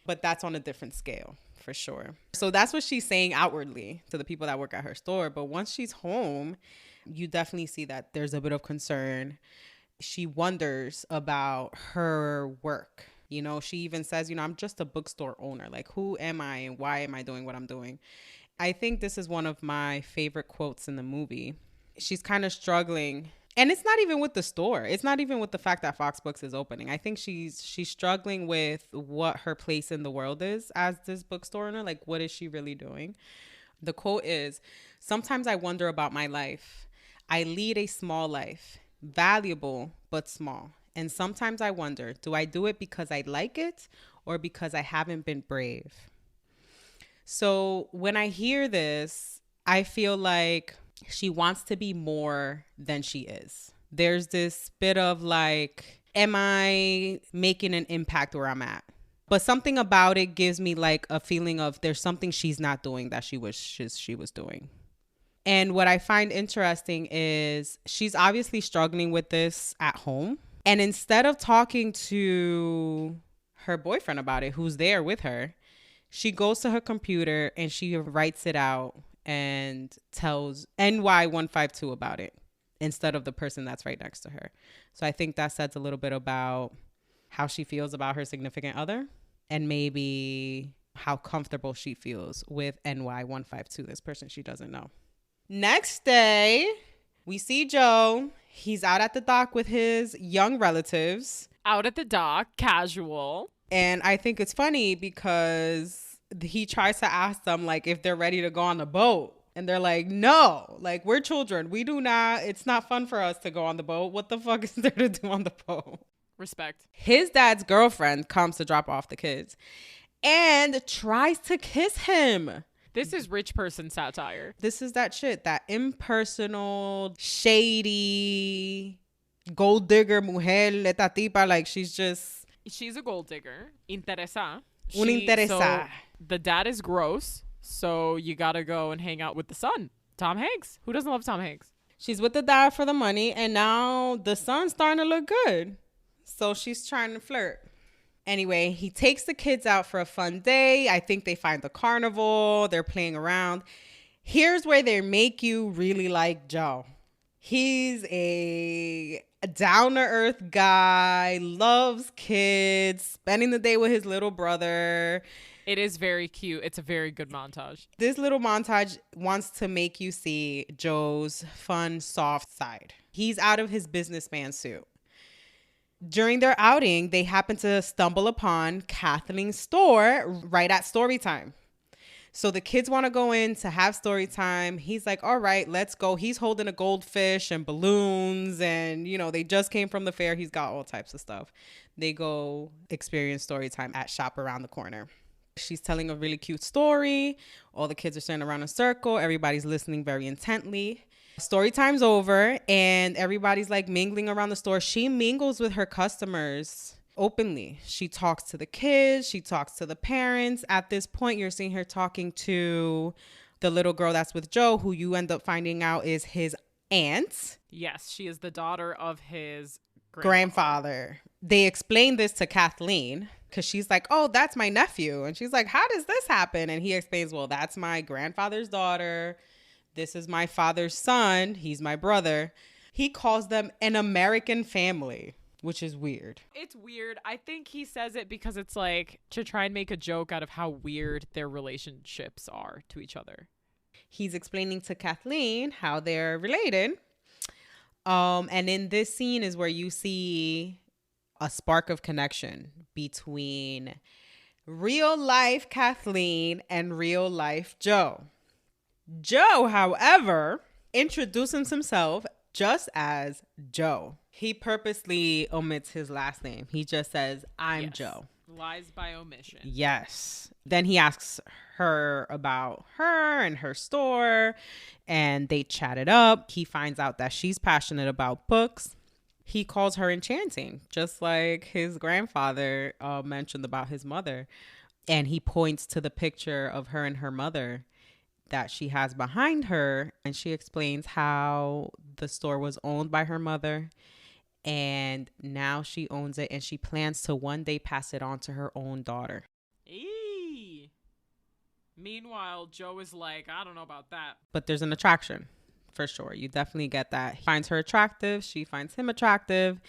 But that's on a different scale for sure. So that's what she's saying outwardly to the people that work at her store. But once she's home, you definitely see that there's a bit of concern. She wonders about her work. She even says, I'm just a bookstore owner. Like, who am I and why am I doing what I'm doing? I think this is one of my favorite quotes in the movie. She's kind of struggling. And it's not even with the store. It's not even with the fact that Fox Books is opening. I think she's struggling with what her place in the world is as this bookstore owner. Like, what is she really doing? The quote is, "Sometimes I wonder about my life. I lead a small life, valuable but small. And sometimes I wonder, do I do it because I like it or because I haven't been brave?" So when I hear this, I feel like she wants to be more than she is. There's this bit of like, am I making an impact where I'm at? But something about it gives me like a feeling of there's something she's not doing that she wishes she was doing. And what I find interesting is she's obviously struggling with this at home. And instead of talking to her boyfriend about it, who's there with her, she goes to her computer and she writes it out and tells NY152 about it instead of the person that's right next to her. So I think that says a little bit about how she feels about her significant other and maybe how comfortable she feels with NY152, this person she doesn't know. Next day, we see Joe. He's out at the dock with his young relatives. Out at the dock, casual. And I think it's funny because he tries to ask them like if they're ready to go on the boat. And they're like, no, like we're children. It's not fun for us to go on the boat. What the fuck is there to do on the boat? Respect. His dad's girlfriend comes to drop off the kids and tries to kiss him. This is rich person satire. This is that shit, that impersonal, shady, gold digger mujer, esta tipa, like she's a gold digger. Interesa. Interesa. So the dad is gross, so you gotta go and hang out with the son, Tom Hanks. Who doesn't love Tom Hanks? She's with the dad for the money, and now the son's starting to look good. So she's trying to flirt. Anyway, he takes the kids out for a fun day. I think they find the carnival. They're playing around. Here's where they make you really like Joe. He's a down-to-earth guy, loves kids, spending the day with his little brother. It is very cute. It's a very good montage. This little montage wants to make you see Joe's fun, soft side. He's out of his businessman suit. During their outing, they happen to stumble upon Kathleen's store right at story time. So the kids want to go in to have story time. He's like, all right, let's go. He's holding a goldfish and balloons and, they just came from the fair. He's got all types of stuff. They go experience story time at Shop Around the Corner. She's telling a really cute story. All the kids are standing around in a circle. Everybody's listening very intently. Story time's over and everybody's like mingling around the store. She mingles with her customers openly. She talks to the kids. She talks to the parents. At this point, you're seeing her talking to the little girl that's with Joe, who you end up finding out is his aunt. Yes, she is the daughter of his grandfather. They explain this to Kathleen because she's like, oh, that's my nephew. And she's like, how does this happen? And he explains, well, that's my grandfather's daughter. This is my father's son. He's my brother. He calls them an American family, which is weird. It's weird. I think he says it because it's like to try and make a joke out of how weird their relationships are to each other. He's explaining to Kathleen how they're related. And in this scene is where you see a spark of connection between real life Kathleen and real life Joe. Joe, however, introduces himself just as Joe. He purposely omits his last name. He just says, I'm Joe. Lies by omission. Yes. Then he asks her about her and her store, and they chat it up. He finds out that she's passionate about books. He calls her enchanting, just like his grandfather mentioned about his mother. And he points to the picture of her and her mother. that she has behind her. And she explains how the store was owned by her mother. And now she owns it, and she plans to one day pass it on to her own daughter. Eee. Meanwhile, Joe is like, I don't know about that. But there's an attraction, for sure. You definitely get that. He finds her attractive. She finds him attractive.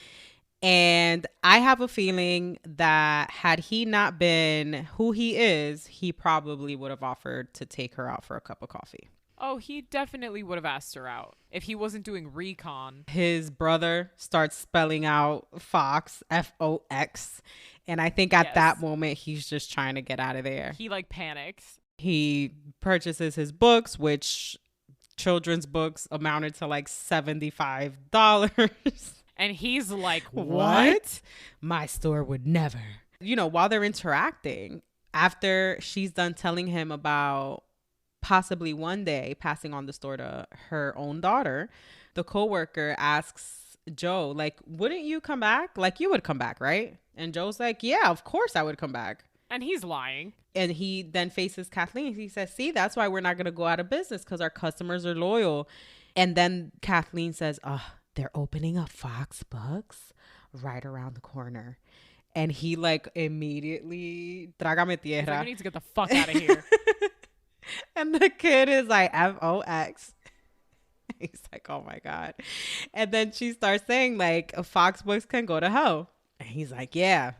And I have a feeling that had he not been who he is, he probably would have offered to take her out for a cup of coffee. Oh, he definitely would have asked her out if he wasn't doing recon. His brother starts spelling out Fox, Fox. And I think at that moment, he's just trying to get out of there. He like panics. He purchases his books, which children's books amounted to like $75. And he's like, what? My store would never. You know, while they're interacting, after she's done telling him about possibly one day passing on the store to her own daughter, the coworker asks Joe, like, wouldn't you come back? Like, you would come back, right? And Joe's like, yeah, of course I would come back. And he's lying. And he then faces Kathleen. He says, see, that's why we're not going to go out of business, because our customers are loyal. And then Kathleen says, they're opening up Fox Books right around the corner. And he like immediately, trágame tierra. He's like, we need to get the fuck out of here. And the kid is like, Fox. He's like, oh my God. And then she starts saying like, Fox Books can go to hell. And he's like, yeah,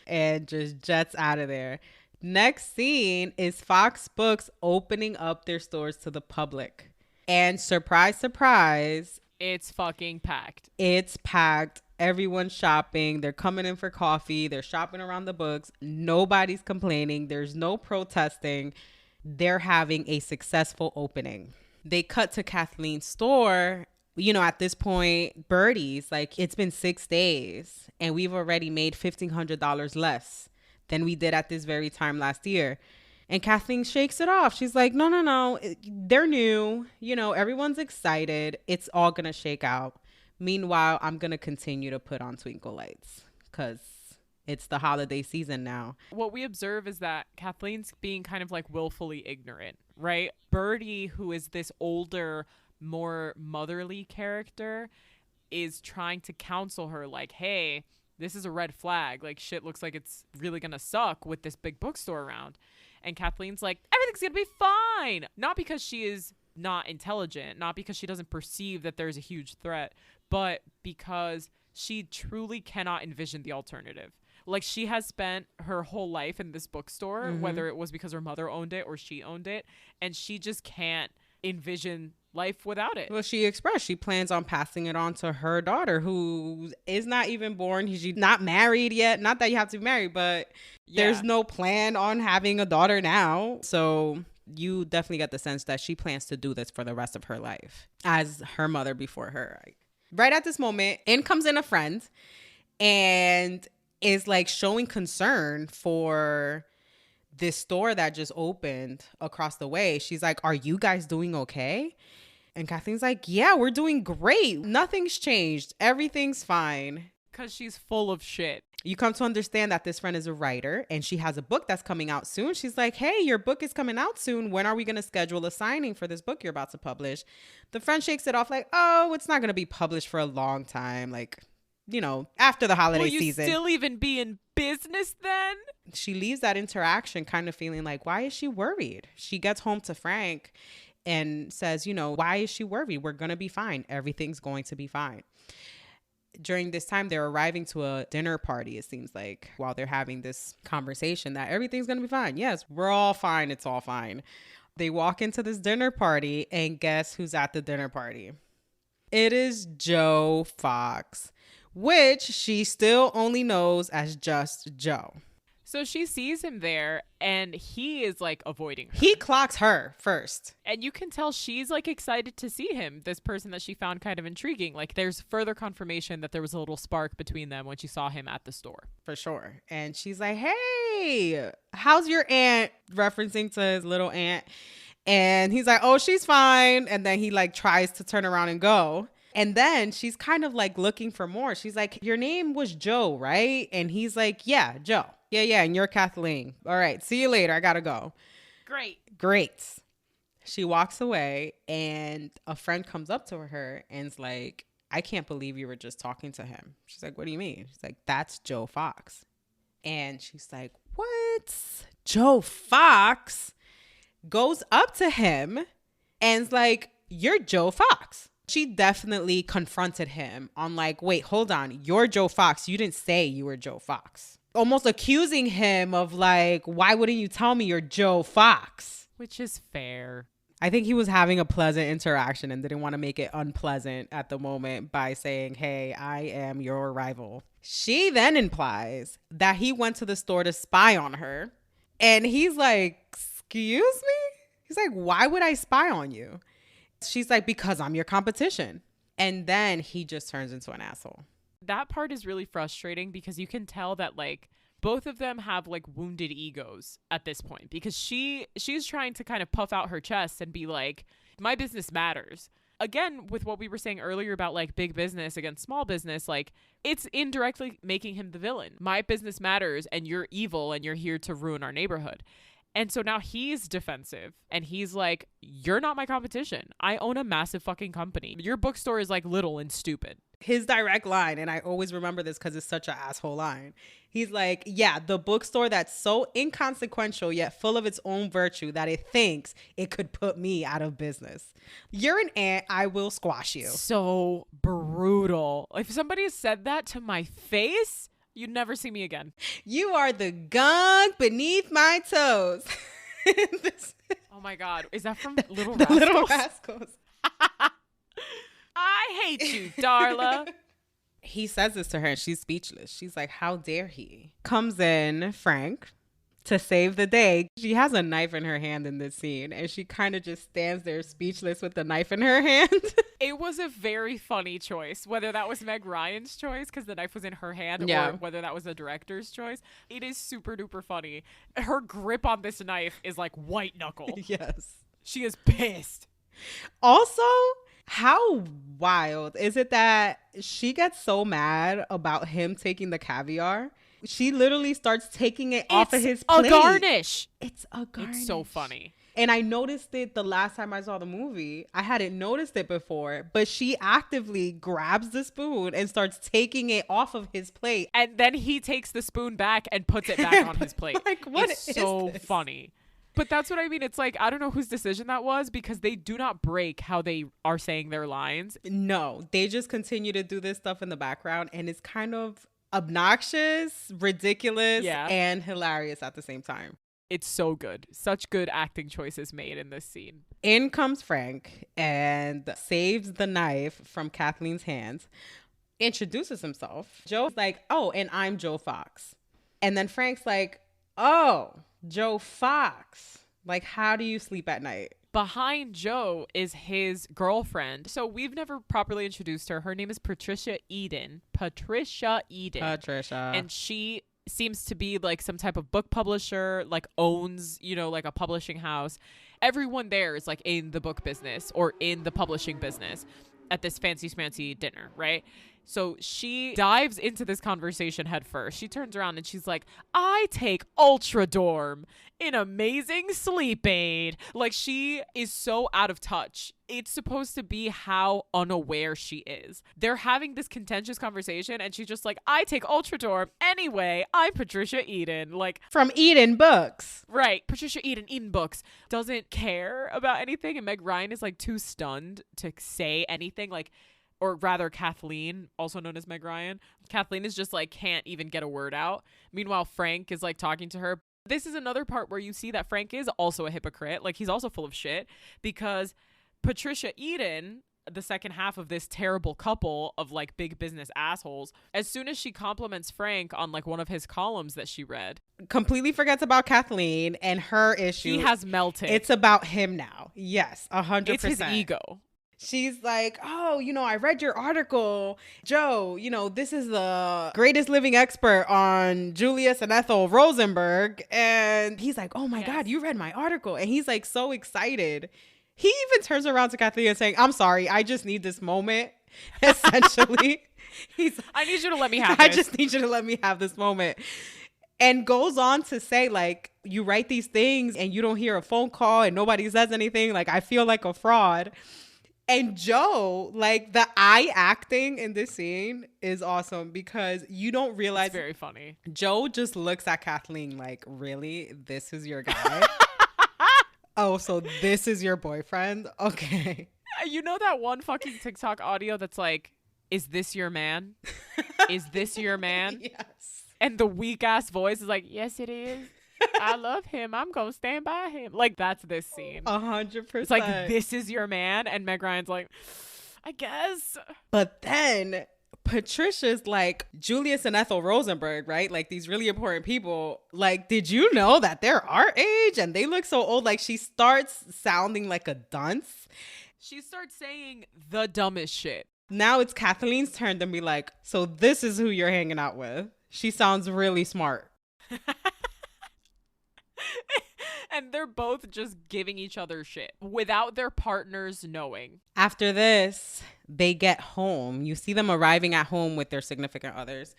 and just jets out of there. Next scene is Fox Books opening up their stores to the public. And surprise, surprise, it's fucking packed. It's packed. Everyone's shopping. They're coming in for coffee. They're shopping around the books. Nobody's complaining. There's no protesting. They're having a successful opening. They cut to Kathleen's store. You know, at this point, Birdie's like, it's been 6 days and we've already made $1,500 less than we did at this very time last year. And Kathleen shakes it off. She's like, no. They're new. You know, everyone's excited. It's all going to shake out. Meanwhile, I'm going to continue to put on twinkle lights because it's the holiday season now. What we observe is that Kathleen's being kind of like willfully ignorant, right? Birdie, who is this older, more motherly character, is trying to counsel her like, hey, this is a red flag. Like, shit looks like it's really going to suck with this big bookstore around. And Kathleen's like, everything's going to be fine. Not because she is not intelligent, not because she doesn't perceive that there's a huge threat, but because she truly cannot envision the alternative. Like, she has spent her whole life in this bookstore, whether it was because her mother owned it or she owned it, and she just can't envision life without it. Well, she expressed she plans on passing it on to her daughter, who is not even born. She's not married yet. Not that you have to be married, but there's no plan on having a daughter now. So you definitely get the sense that she plans to do this for the rest of her life as her mother before her. Right at this moment, in comes in a friend and is like showing concern for this store that just opened across the way. She's like, are you guys doing okay? And Kathleen's like, yeah, we're doing great. Nothing's changed. Everything's fine. Because she's full of shit. You come to understand that this friend is a writer and she has a book that's coming out soon. She's like, hey, your book is coming out soon. When are we going to schedule a signing for this book you're about to publish? The friend shakes it off like, oh, it's not going to be published for a long time. Like, you know, after the holiday season. Will you still even be in business then? She leaves that interaction kind of feeling like, why is she worried? She gets home to Frank and says, you know, why is she worried? We're going to be fine. Everything's going to be fine. During this time, they're arriving to a dinner party, it seems like, while they're having this conversation that everything's going to be fine. Yes, we're all fine. It's all fine. They walk into this dinner party and guess who's at the dinner party? It is Joe Fox, which she still only knows as just Joe. So she sees him there and he is like avoiding her. He clocks her first. And you can tell she's like excited to see him, this person that she found kind of intriguing. Like there's further confirmation that there was a little spark between them when she saw him at the store. For sure. And she's like, hey, how's your aunt? Referencing to his little aunt. And he's like, oh, she's fine. And then he like tries to turn around and go. And then she's kind of like looking for more. She's like, your name was Joe, right? And he's like, yeah, Joe. Yeah. And you're Kathleen. All right. See you later. I got to go. Great. She walks away and a friend comes up to her and is like, I can't believe you were just talking to him. She's like, what do you mean? She's like, that's Joe Fox. And she's like, what? Joe Fox goes up to him and is like, you're Joe Fox. She definitely confronted him on like, wait, hold on. You're Joe Fox. You didn't say you were Joe Fox. Almost accusing him of like, why wouldn't you tell me you're Joe Fox? Which is fair. I think he was having a pleasant interaction and didn't want to make it unpleasant at the moment by saying, hey, I am your rival. She then implies that he went to the store to spy on her. And he's like, excuse me? He's like, why would I spy on you? She's like, because I'm your competition. And then he just turns into an asshole. That part is really frustrating because you can tell that like both of them have like wounded egos at this point, because she's trying to kind of puff out her chest and be like, my business matters. Again, with what we were saying earlier about like big business against small business, like it's indirectly making him the villain. My business matters and you're evil and you're here to ruin our neighborhood. And so now he's defensive and he's like, you're not my competition. I own a massive fucking company. Your bookstore is like little and stupid. His direct line, and I always remember this because it's such an asshole line. He's like, yeah, the bookstore that's so inconsequential yet full of its own virtue that it thinks it could put me out of business. You're an ant. I will squash you. So brutal. If somebody said that to my face, you'd never see me again. You are the gunk beneath my toes. Oh my God. Is that from Little Rascals? Little Rascals. I hate you, Darla. He says this to her and she's speechless. She's like, how dare he? Comes in Frank to save the day. She has a knife in her hand in this scene and she kind of just stands there speechless with the knife in her hand. It was a very funny choice, whether that was Meg Ryan's choice because the knife was in her hand, yeah, or whether that was the director's choice. It is super duper funny. Her grip on this knife is like white knuckle. Yes. She is pissed. Also, how wild is it that she gets so mad about him taking the caviar? She literally starts taking it off of his plate. It's a garnish. It's a garnish. It's so funny. And I noticed it the last time I saw the movie. I hadn't noticed it before, but she actively grabs the spoon and starts taking it off of his plate. And then he takes the spoon back and puts it back on his plate. Like, what it's is so this? funny. But that's what I mean. It's like, I don't know whose decision that was because they do not break how they are saying their lines. No, they just continue to do this stuff in the background and it's kind of obnoxious, ridiculous, and hilarious at the same time. It's so good. Such good acting choices made in this scene. In comes Frank and saves the knife from Kathleen's hands, introduces himself. Joe's like, oh, and I'm Joe Fox. And then Frank's like, oh, Joe Fox. Like, how do you sleep at night? Behind Joe is his girlfriend. So we've never properly introduced her. Her name is Patricia Eden. Patricia. And she seems to be like some type of book publisher, like owns, you know, like a publishing house. Everyone there is like in the book business or in the publishing business at this fancy schmancy dinner, right? So she dives into this conversation head first. She turns around and she's like, I take Ultradorm, an amazing sleep aid. Like, she is so out of touch. It's supposed to be how unaware she is. They're having this contentious conversation and she's just like, I take Ultradorm. Anyway, I'm Patricia Eden. Like, from Eden Books. Right. Patricia Eden Books doesn't care about anything. And Meg Ryan is like too stunned to say anything. Like, or rather Kathleen, also known as Meg Ryan. Kathleen is just like, can't even get a word out. Meanwhile, Frank is like talking to her. This is another part where you see that Frank is also a hypocrite. Like, he's also full of shit because Patricia Eden, the second half of this terrible couple of like big business assholes, as soon as she compliments Frank on like one of his columns that she read, completely forgets about Kathleen and her issue. He has melted. It's about him now. Yes, 100%. It's his ego. She's like, oh, you know, I read your article. Joe, you know, this is the greatest living expert on Julius and Ethel Rosenberg. And he's like, oh my God, you read my article. And he's like so excited. He even turns around to Kathleen and saying, I'm sorry, I just need this moment. Essentially, I need you to let me have I this. just need you to let me have this moment. And goes on to say, like, you write these things and you don't hear a phone call and nobody says anything. Like, I feel like a fraud. And Joe, like, the eye acting in this scene is awesome because you don't realize. It's very funny. Joe just looks at Kathleen like, really? This is your guy? Oh, so this is your boyfriend? Okay. You know that one fucking TikTok audio that's like, is this your man? Is this your man? Yes. And the weak ass voice is like, yes, it is. I love him. I'm going to stand by him. Like, that's this scene. 100%. It's like, this is your man. And Meg Ryan's like, I guess. But then Patricia's like, Julius and Ethel Rosenberg, right? Like, these really important people. Like, did you know that they're our age? And they look so old. Like, she starts sounding like a dunce. She starts saying the dumbest shit. Now it's Kathleen's turn to be like, so this is who you're hanging out with. She sounds really smart. And they're both just giving each other shit without their partners knowing. After this, they get home. You see them arriving at home with their significant others.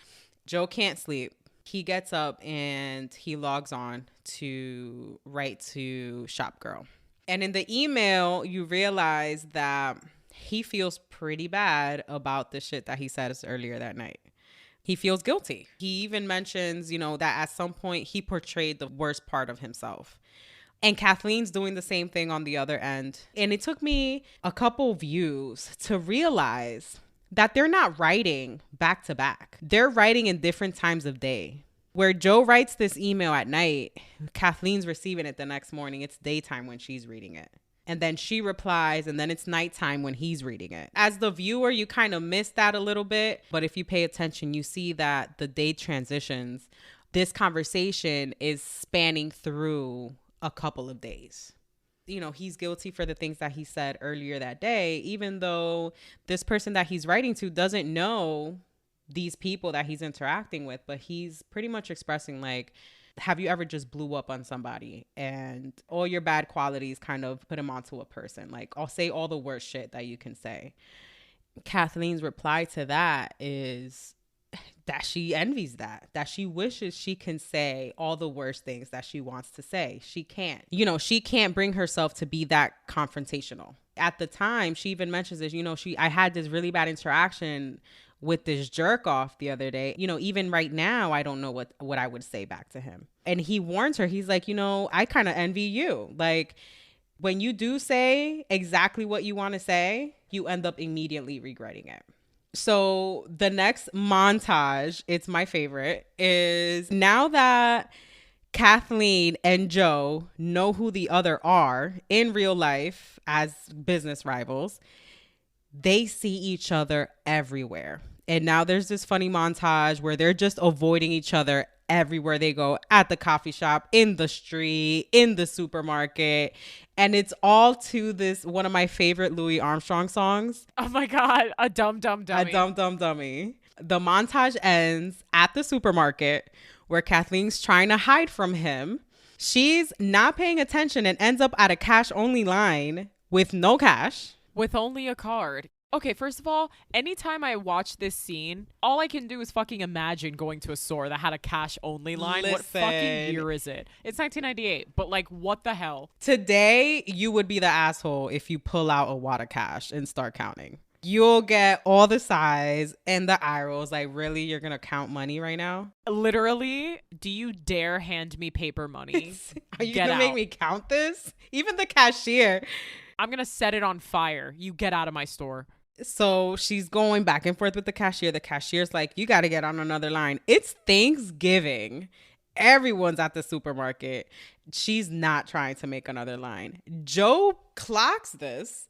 Joe can't sleep. He gets up and he logs on to write to Shop Girl. And in the email, you realize that he feels pretty bad about the shit that he said earlier that night. He feels guilty. He even mentions, you know, that at some point he portrayed the worst part of himself. And Kathleen's doing the same thing on the other end. And it took me a couple views to realize that they're not writing back to back. They're writing in different times of day. Where Joe writes this email at night, Kathleen's receiving it the next morning. It's daytime when she's reading it. And then she replies, and then it's nighttime when he's reading it. As the viewer, you kind of miss that a little bit. But if you pay attention, you see that the day transitions. This conversation is spanning through a couple of days. You know, he's guilty for the things that he said earlier that day, even though this person that he's writing to doesn't know these people that he's interacting with. But he's pretty much expressing like, have you ever just blew up on somebody and all your bad qualities kind of put him onto a person? Like, I'll say all the worst shit that you can say. Kathleen's reply to that is that she envies that she wishes she can say all the worst things that she wants to say. She can't. You know, she can't bring herself to be that confrontational. At the time, she even mentions this, you know, I had this really bad interaction with this jerk off the other day. You know, even right now, I don't know what I would say back to him. And he warns her. He's like, you know, I kind of envy you. Like, when you do say exactly what you want to say, you end up immediately regretting it. So the next montage, it's my favorite, is now that Kathleen and Joe know who the other are in real life as business rivals, they see each other everywhere. And now there's this funny montage where they're just avoiding each other everywhere they go, at the coffee shop, in the street, in the supermarket. And it's all to this, one of my favorite Louis Armstrong songs. Oh my God, A Dumb Dumb Dummy. A Dumb Dumb Dummy. The montage ends at the supermarket where Kathleen's trying to hide from him. She's not paying attention and ends up at a cash-only line with no cash. With only a card. Okay, first of all, anytime I watch this scene, all I can do is fucking imagine going to a store that had a cash-only line. Listen, what fucking year is it? It's 1998, but like, what the hell? Today, you would be the asshole if you pull out a wad of cash and start counting. You'll get all the sighs and the eye rolls. Like, really? You're going to count money right now? Literally, do you dare hand me paper money? Are you going to make me count this? Even the cashier. I'm going to set it on fire. You get out of my store. So she's going back and forth with the cashier. The cashier's like, you got to get on another line. It's Thanksgiving. Everyone's at the supermarket. She's not trying to make another line. Joe clocks this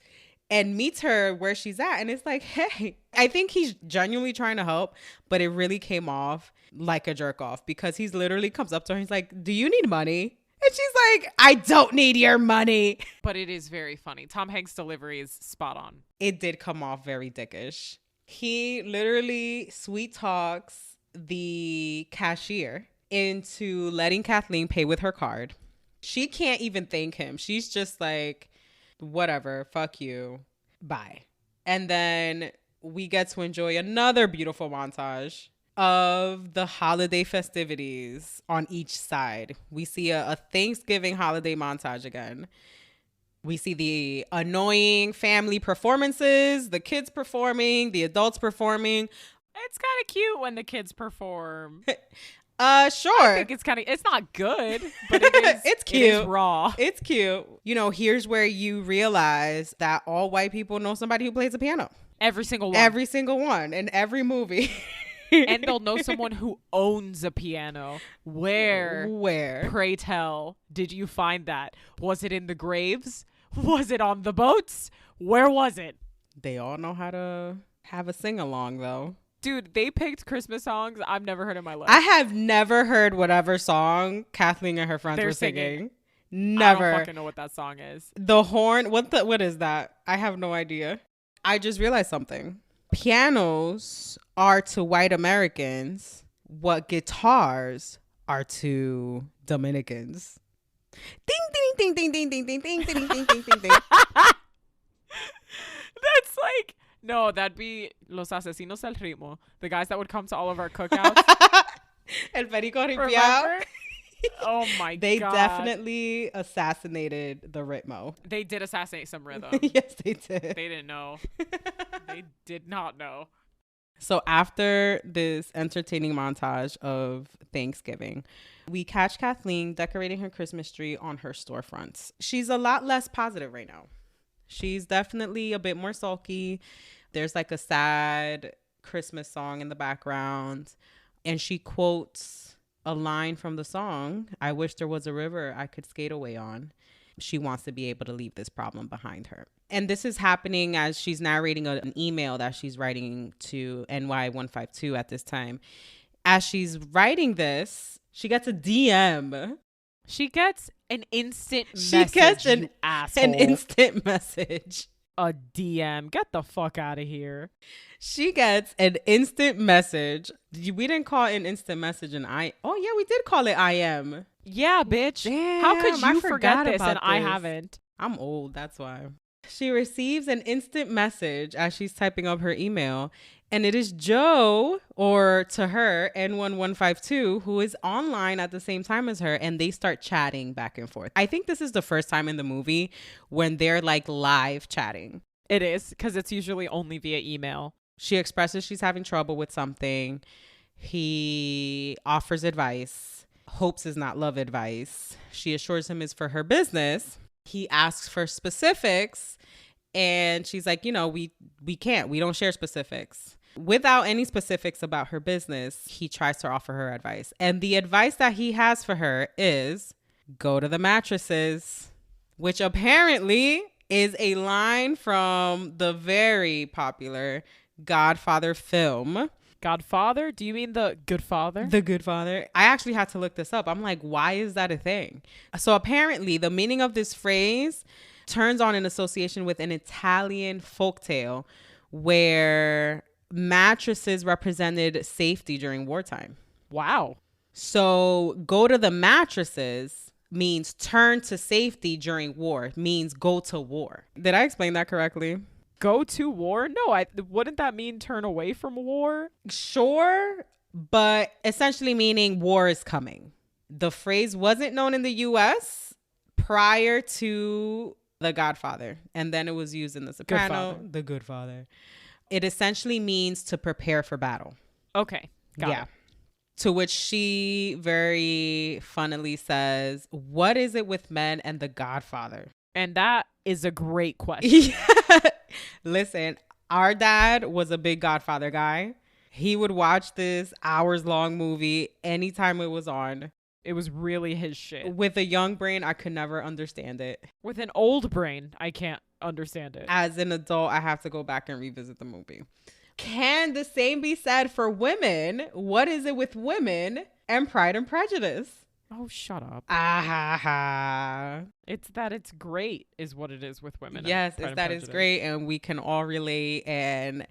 and meets her where she's at. And it's like, hey, I think he's genuinely trying to help, but it really came off like a jerk off because he's literally comes up to her. He's like, do you need money? And she's like, I don't need your money. But it is very funny. Tom Hanks' delivery is spot on. It did come off very dickish. He literally sweet talks the cashier into letting Kathleen pay with her card. She can't even thank him. She's just like, whatever, fuck you, bye. And then we get to enjoy another beautiful montage of the holiday festivities on each side. We see a Thanksgiving holiday montage again. We see the annoying family performances, the kids performing, the adults performing. It's kind of cute when the kids perform. Sure. I think it's not good, but it is. It's cute. It is raw. It's cute. You know, here's where you realize that all white people know somebody who plays a piano. Every single one. Every single one in every movie. And they'll know someone who owns a piano. Where? Pray tell, did you find that? Was it in the graves? Was it on the boats? Where was it? They all know how to have a sing-along, though. Dude, they picked Christmas songs I've never heard in my life. I have never heard whatever song Kathleen and her friends were singing. Never. I don't fucking know what that song is. The horn, what is that? I have no idea. I just realized something. Pianos are to white Americans what guitars are to Dominicans. Ding ding ding ding ding ding ding ding ding ding ding ding ding. That's like, no, that'd be Los Asesinos del Ritmo, the guys that would come to all of our cookouts. El perico ripiao. Oh my god. They definitely assassinated the ritmo. They did assassinate some rhythm. Yes, they did. They didn't know. They did not know. So after this entertaining montage of Thanksgiving, we catch Kathleen decorating her Christmas tree on her storefronts. She's a lot less positive right now. She's definitely a bit more sulky. There's like a sad Christmas song in the background. And she quotes a line from the song, "I wish there was a river I could skate away on." She wants to be able to leave this problem behind her. And this is happening as she's narrating an email that she's writing to NY152 at this time. As she's writing this, she gets a DM. She gets an instant message. She gets an instant message. A DM. Get the fuck out of here. She gets an instant message. We didn't call it an instant message Oh, yeah, we did call it IM. Yeah, bitch. Damn, how could you forget this and I haven't? I'm old, that's why. She receives an instant message as she's typing up her email, and it is Joe, or to her, N1152, who is online at the same time as her, and they start chatting back and forth. I think this is the first time in the movie when they're like live chatting. It is, because it's usually only via email. She expresses she's having trouble with something. He offers advice. Hopes is not love advice. She assures him it's for her business. He asks for specifics, and she's like, you know, we don't share specifics. Without any specifics about her business, he tries to offer her advice. And the advice that he has for her is go to the mattresses, which apparently is a line from the very popular Godfather film. Godfather? Do you mean the Good Father? The Good Father. I actually had to look this up. I'm like, why is that a thing? So apparently the meaning of this phrase turns on an association with an Italian folktale where mattresses represented safety during wartime. Wow. So go to the mattresses means turn to safety during war, means go to war. Did I explain that correctly? Go to war? No, wouldn't that mean turn away from war? Sure, but essentially meaning war is coming. The phrase wasn't known in the US prior to The Godfather, and then it was used in The Soprano, The Good Father. It essentially means to prepare for battle. Okay, got it. To which she very funnily says, what is it with men and The Godfather? And that is a great question. Listen, our dad was a big Godfather guy. He would watch this hours-long movie anytime it was on. It was really his shit. With a young brain, I could never understand it. With an old brain, I can't understand it. As an adult, I have to go back and revisit the movie. Can the same be said for women? What is it with women and Pride and Prejudice? Oh, shut up. It's that it's great is what it is with women. Yes, it's that it's great, and we can all relate. And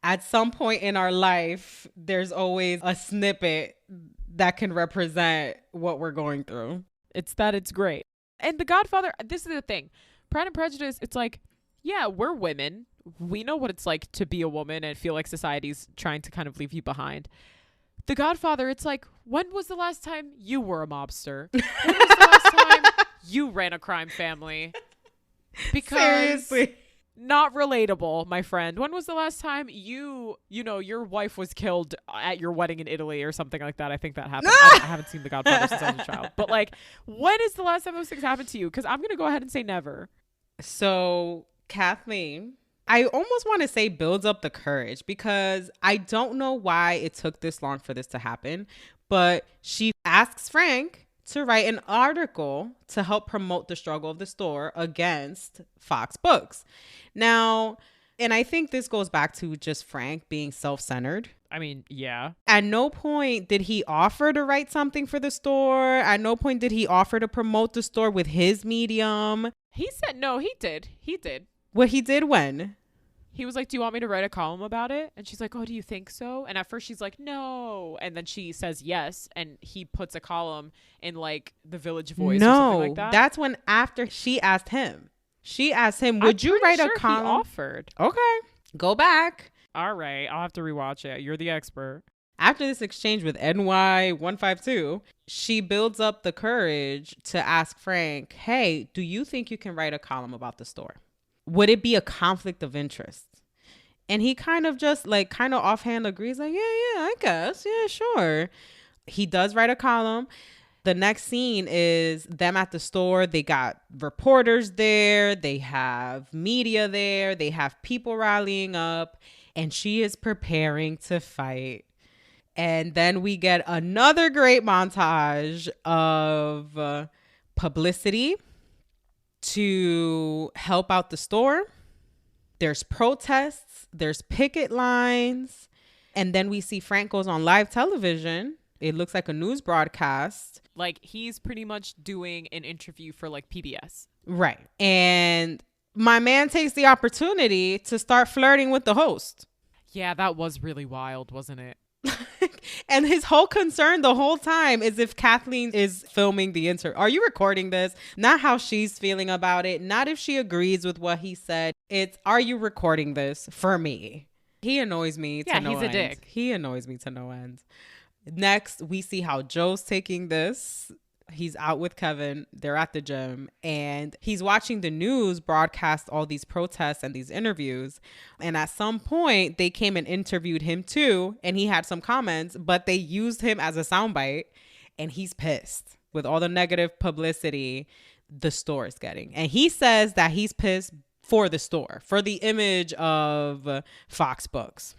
at some point in our life, there's always a snippet that can represent what we're going through. It's that it's great. And The Godfather, this is the thing. Pride and Prejudice, it's like, yeah, we're women. We know what it's like to be a woman and feel like society's trying to kind of leave you behind. The Godfather, it's like, when was the last time you were a mobster? When was the last time you ran a crime family? Because Seriously. not relatable, my friend. When was the last time you know, your wife was killed at your wedding in Italy or something like that? I think that happened. I haven't seen The Godfather since I was a child. But like, when is the last time those things happened to you? Because I'm going to go ahead and say never. So Kathleen, I almost want to say builds up the courage, because I don't know why it took this long for this to happen, but she asks Frank to write an article to help promote the struggle of the store against Fox Books. Now, and I think this goes back to just Frank being self-centered. I mean, yeah. At no point did he offer to write something for the store. At no point did he offer to promote the store with his medium. He said no, he did. He did. What he did when? He was like, do you want me to write a column about it? And she's like, oh, do you think so? And at first she's like, no. And then she says yes. And he puts a column in like the Village Voice or something like that. That's when after she asked him. She asked him, would you write a column? He offered. Okay. Go back. All right. I'll have to rewatch it. You're the expert. After this exchange with NY152, she builds up the courage to ask Frank, hey, do you think you can write a column about the store? Would it be a conflict of interest? And he kind of just like kind of offhand agrees, like, yeah, I guess. Yeah, sure. He does write a column. The next scene is them at the store. They got reporters there. They have media there. They have people rallying up. And she is preparing to fight. And then we get another great montage of publicity to help out the store. There's protests, there's picket lines, and then we see Frank goes on live television. It looks like a news broadcast. Like he's pretty much doing an interview for like PBS. Right. And my man takes the opportunity to start flirting with the host. Yeah, that was really wild, wasn't it? And his whole concern the whole time is if Kathleen is filming the interview. Are you recording this? Not how she's feeling about it. Not if she agrees with what he said. It's, are you recording this for me? He annoys me to no end. Yeah, he's a dick. He annoys me to no end. Next, we see how Joe's taking this. He's out with Kevin. They're at the gym and he's watching the news broadcast all these protests and these interviews. And at some point they came and interviewed him too. And he had some comments, but they used him as a soundbite and he's pissed with all the negative publicity the store is getting. And he says that he's pissed for the store, for the image of Fox Books.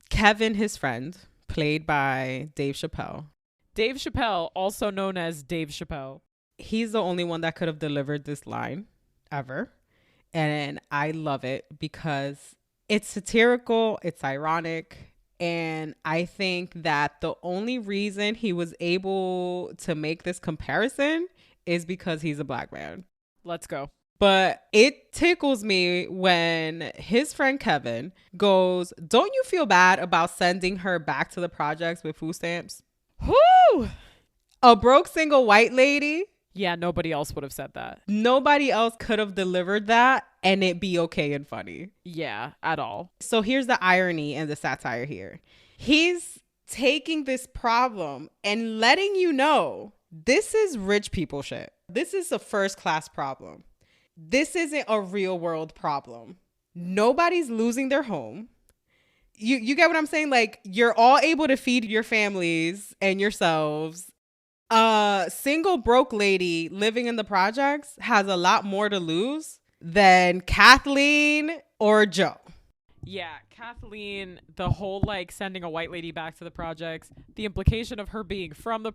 Kevin, his friend, played by Dave Chappelle, also known as Dave Chappelle. He's the only one that could have delivered this line ever. And I love it because it's satirical, it's ironic. And I think that the only reason he was able to make this comparison is because he's a black man. Let's go. But it tickles me when his friend Kevin goes, don't you feel bad about sending her back to the projects with food stamps? Whoo! A broke single white lady? Yeah, nobody else would have said that. Nobody else could have delivered that and it be okay and funny. Yeah, at all. So here's the irony and the satire here. He's taking this problem and letting you know this is rich people shit. This is a first class problem. This isn't a real world problem. Nobody's losing their home. You get what I'm saying? Like, you're all able to feed your families and yourselves. A single broke lady living in the projects has a lot more to lose than Kathleen or Joe. Yeah, Kathleen, the whole like sending a white lady back to the projects, the implication of her being from the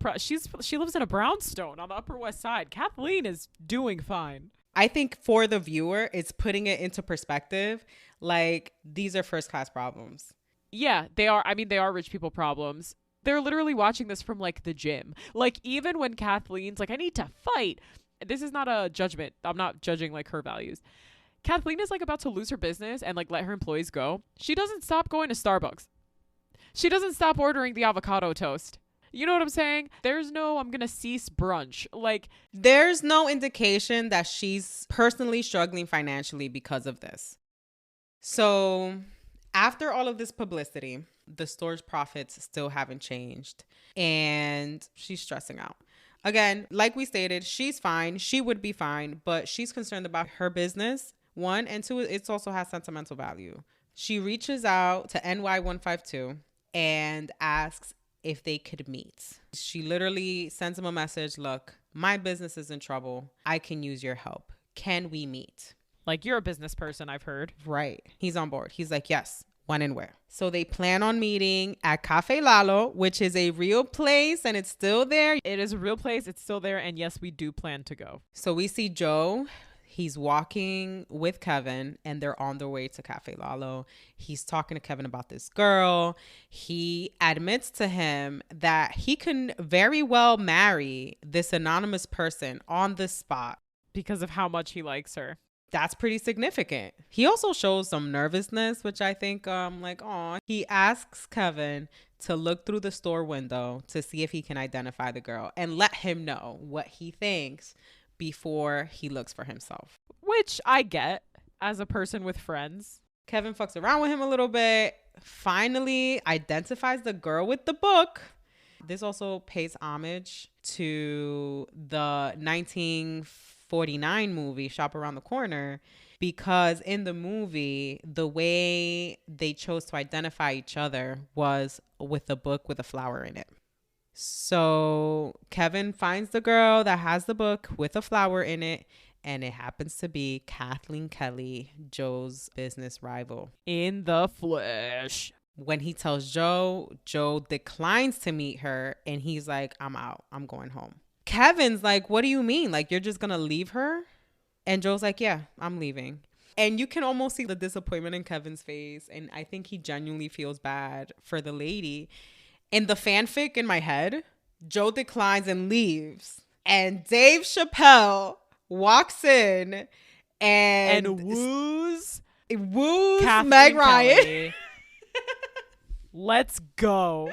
she lives in a brownstone on the Upper West Side. Kathleen is doing fine. I think for the viewer, it's putting it into perspective. Like, these are first class problems. Yeah, they are. I mean, they are rich people problems. They're literally watching this from like the gym. Like, even when Kathleen's like, I need to fight. This is not a judgment. I'm not judging like her values. Kathleen is like about to lose her business and like let her employees go. She doesn't stop going to Starbucks. She doesn't stop ordering the avocado toast. You know what I'm saying? There's no, I'm going to cease brunch. Like, there's no indication that she's personally struggling financially because of this. So after all of this publicity, The store's profits still haven't changed. And she's stressing out. Again, like we stated, she's fine. She would be fine, but she's concerned about her business. One, and two, it also has sentimental value. She reaches out to NY152 and asks if they could meet. She literally sends him a message. Look, my business is in trouble. I can use your help. Can we meet? Like, you're a business person, I've heard. Right. He's on board. He's like, yes. When and where? So they plan on meeting at Cafe Lalo, which is a real place, and it's still there. It is a real place. It's still there. And yes, we do plan to go. So we see Joe. He's walking with Kevin, and they're on their way to Cafe Lalo. He's talking to Kevin about this girl. He admits to him that he can very well marry this anonymous person on the spot. Because of how much he likes her. That's pretty significant. He also shows some nervousness, which I think, aw. He asks Kevin to look through the store window to see if he can identify the girl and let him know what he thinks before he looks for himself. Which I get as a person with friends. Kevin fucks around with him a little bit, finally identifies the girl with the book. This also pays homage to the 1949 movie Shop Around the Corner, because in the movie, the way they chose to identify each other was with a book with a flower in it. So Kevin finds the girl that has the book with a flower in it, and it happens to be Kathleen Kelly, Joe's business rival. In the flesh. When he tells Joe, Joe declines to meet her, and he's like, I'm out. I'm going home. Kevin's like, what do you mean? Like, you're just going to leave her? And Joe's like, yeah, I'm leaving. And you can almost see the disappointment in Kevin's face. And I think he genuinely feels bad for the lady. In the fanfic in my head, Joe declines and leaves. And Dave Chappelle walks in and woos Meg Ryan. Let's go.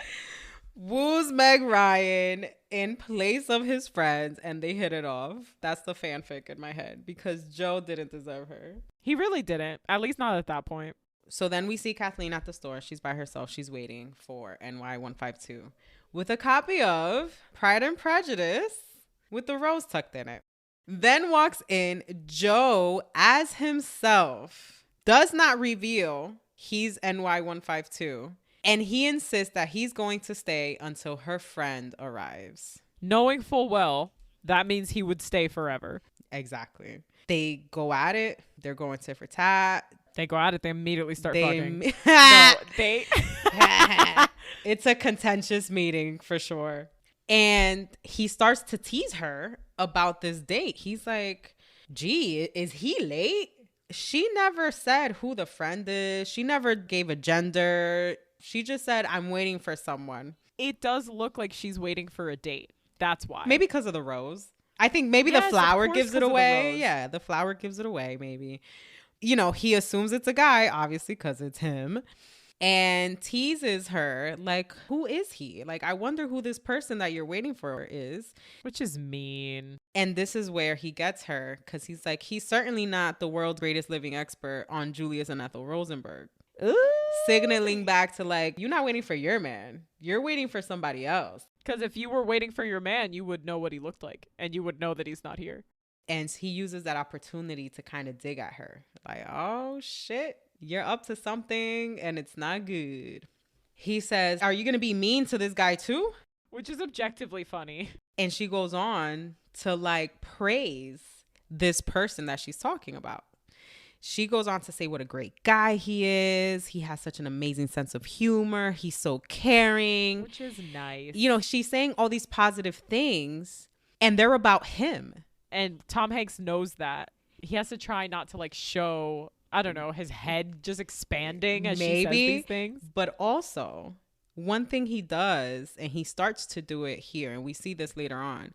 Woos Meg Ryan in place of his friends, and they hit it off. That's the fanfic in my head, because Joe didn't deserve her. He really didn't, at least not at that point. So then we see Kathleen at the store. She's by herself. She's waiting for NY152 with a copy of Pride and Prejudice with the rose tucked in it. Then walks in Joe as himself. Does not reveal he's NY152. And he insists that he's going to stay until her friend arrives. Knowing full well, that means he would stay forever. Exactly. They go at it. They're going tit for tat. They go at it. They immediately start fucking. It's a contentious meeting for sure. And he starts to tease her about this date. He's like, gee, is he late? She never said who the friend is. She never gave a gender. She just said, I'm waiting for someone. It does look like she's waiting for a date. That's why. Maybe because of the rose. I think maybe the flower gives it away. Yeah, the flower gives it away, maybe. You know, he assumes it's a guy, obviously, because it's him. And teases her, like, who is he? Like, I wonder who this person that you're waiting for is. Which is mean. And this is where he gets her, because he's like, he's certainly not the world's greatest living expert on Julius and Ethel Rosenberg. Ooh. Signaling back to, like, you're not waiting for your man. You're waiting for somebody else. Because if you were waiting for your man, you would know what he looked like. And you would know that he's not here. And he uses that opportunity to kind of dig at her. Like, oh, shit. You're up to something and it's not good. He says, are you going to be mean to this guy too? Which is objectively funny. And she goes on to like praise this person that she's talking about. She goes on to say what a great guy he is. He has such an amazing sense of humor. He's so caring. Which is nice. You know, she's saying all these positive things and they're about him. And Tom Hanks knows that. He has to try not to like show, I don't know, his head just expanding as she says these things. But also, one thing he does, and he starts to do it here, and we see this later on,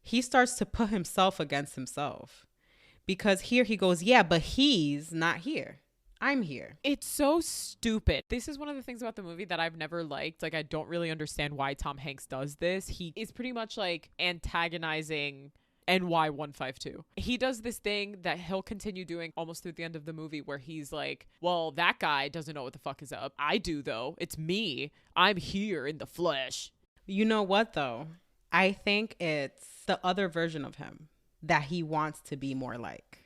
he starts to put himself against himself. Because here he goes, yeah, but he's not here. I'm here. It's so stupid. This is one of the things about the movie that I've never liked. Like, I don't really understand why Tom Hanks does this. He is pretty much like antagonizing NY152. He does this thing that he'll continue doing almost through the end of the movie where he's like, well, that guy doesn't know what the fuck is up. I do, though. It's me. I'm here in the flesh. You know what, though? I think it's the other version of him that he wants to be more like.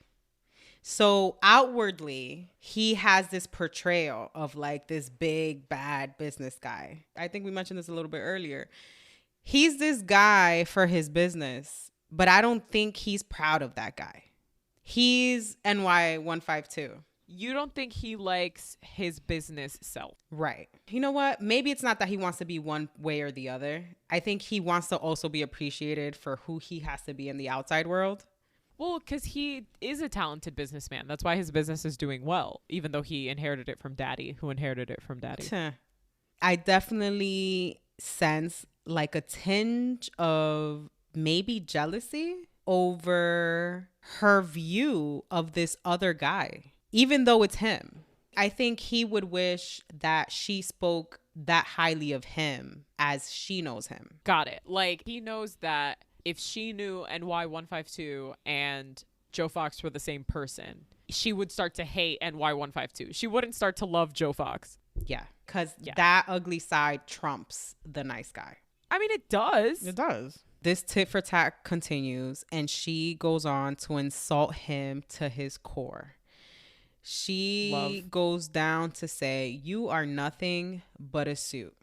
So outwardly, he has this portrayal of like this big, bad business guy. I think we mentioned this a little bit earlier. He's this guy for his business, but I don't think he's proud of that guy. He's NY152. You don't think he likes his business self? Right. You know what? Maybe it's not that he wants to be one way or the other. I think he wants to also be appreciated for who he has to be in the outside world. Well, because he is a talented businessman. That's why his business is doing well, even though he inherited it from daddy, who inherited it from daddy. I definitely sense like a tinge of maybe jealousy over her view of this other guy, even though it's him. I think he would wish that she spoke that highly of him as she knows him. Got it. Like, he knows that if she knew NY152 and Joe Fox were the same person, she would start to hate NY152. She wouldn't start to love Joe Fox. Yeah, because that ugly side trumps the nice guy. I mean, it does. It does. This tit for tat continues, and she goes on to insult him to his core. She goes down to say, you are nothing but a suit.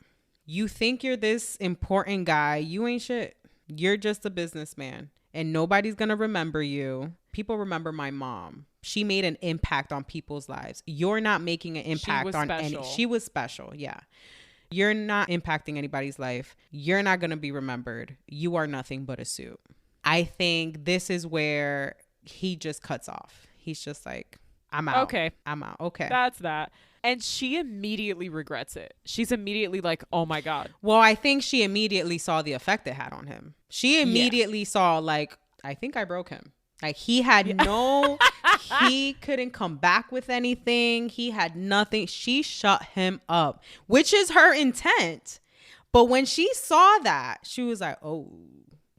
You think you're this important guy. You ain't shit. You're just a businessman, and nobody's going to remember you. People remember my mom. She made an impact on people's lives. You're not making an impact on any. She was special. Yeah. You're not impacting anybody's life. You're not going to be remembered. You are nothing but a suit. I think this is where he just cuts off. He's just like, I'm out. Okay. I'm out. Okay. That's that. And she immediately regrets it. She's immediately like, oh my God. Well, I think she immediately saw the effect it had on him. She immediately saw like, I think I broke him. Like he had he couldn't come back with anything. He had nothing. She shut him up, which is her intent. But when she saw that, she was like, oh,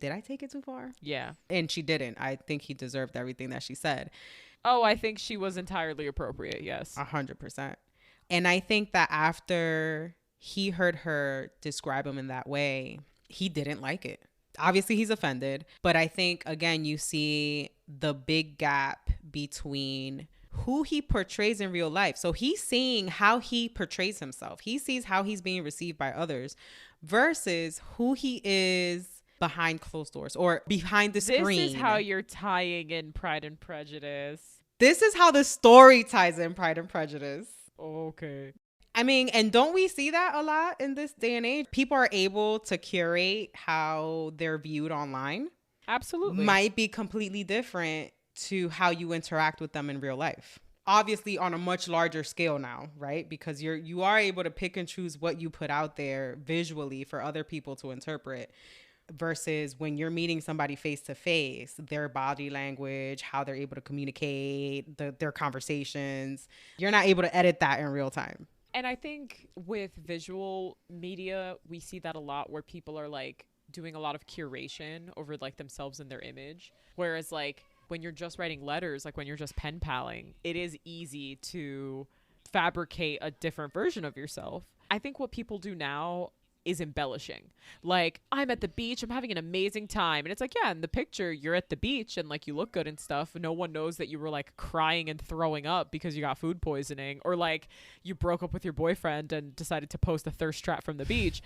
did I take it too far? Yeah. And she didn't. I think he deserved everything that she said. Oh, I think she was entirely appropriate. Yes. 100%. And I think that after he heard her describe him in that way, he didn't like it. Obviously, he's offended. But I think, again, you see the big gap between who he portrays in real life. So he's seeing how he portrays himself. He sees how he's being received by others versus who he is behind closed doors or behind the screen. This is how you're tying in Pride and Prejudice. This is how the story ties in Pride and Prejudice. Okay. I mean, and don't we see that a lot in this day and age? People are able to curate how they're viewed online. Absolutely. Might be completely different to how you interact with them in real life. Obviously on a much larger scale now, right? Because you are able to pick and choose what you put out there visually for other people to interpret. Versus when you're meeting somebody face to face, their body language, how they're able to communicate, their conversations, you're not able to edit that in real time. And I think with visual media, we see that a lot where people are like doing a lot of curation over like themselves and their image. Whereas like when you're just writing letters, like when you're just pen paling, it is easy to fabricate a different version of yourself. I think what people do now is embellishing. Like, I'm at the beach, I'm having an amazing time. And it's like, yeah, in the picture, you're at the beach and like you look good and stuff. No one knows that you were like crying and throwing up because you got food poisoning, or like you broke up with your boyfriend and decided to post a thirst trap from the beach.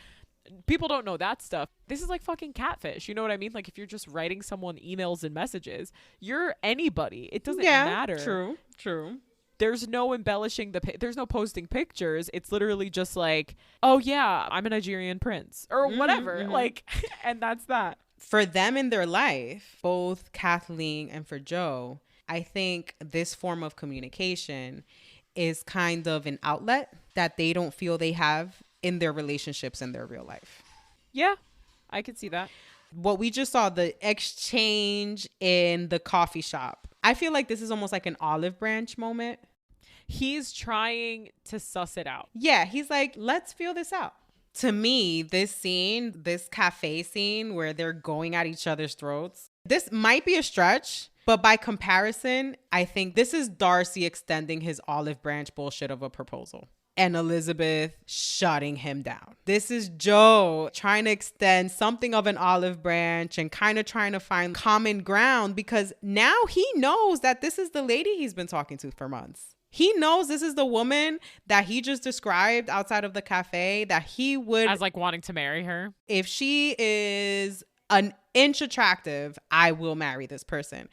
People don't know that stuff. This is like fucking catfish. You know what I mean? Like if you're just writing someone emails and messages, you're anybody. It doesn't matter. True. There's no embellishing there's no posting pictures. It's literally just like, oh yeah, I'm a Nigerian prince or whatever. Like, and that's that. For them in their life, both Kathleen and for Joe, I think this form of communication is kind of an outlet that they don't feel they have in their relationships in their real life. Yeah, I could see that. What we just saw, the exchange in the coffee shop, I feel like this is almost like an olive branch moment. He's trying to suss it out. Yeah, he's like, let's feel this out. To me, this scene, this cafe scene where they're going at each other's throats, This might be a stretch, but by comparison, I think this is Darcy extending his olive branch bullshit of a proposal and Elizabeth shutting him down. This is Joe trying to extend something of an olive branch and kind of trying to find common ground, because now he knows that this is the lady he's been talking to for months. He knows this is the woman that he just described outside of the cafe, that he would... As like wanting to marry her. If she is an inch attractive, I will marry this person.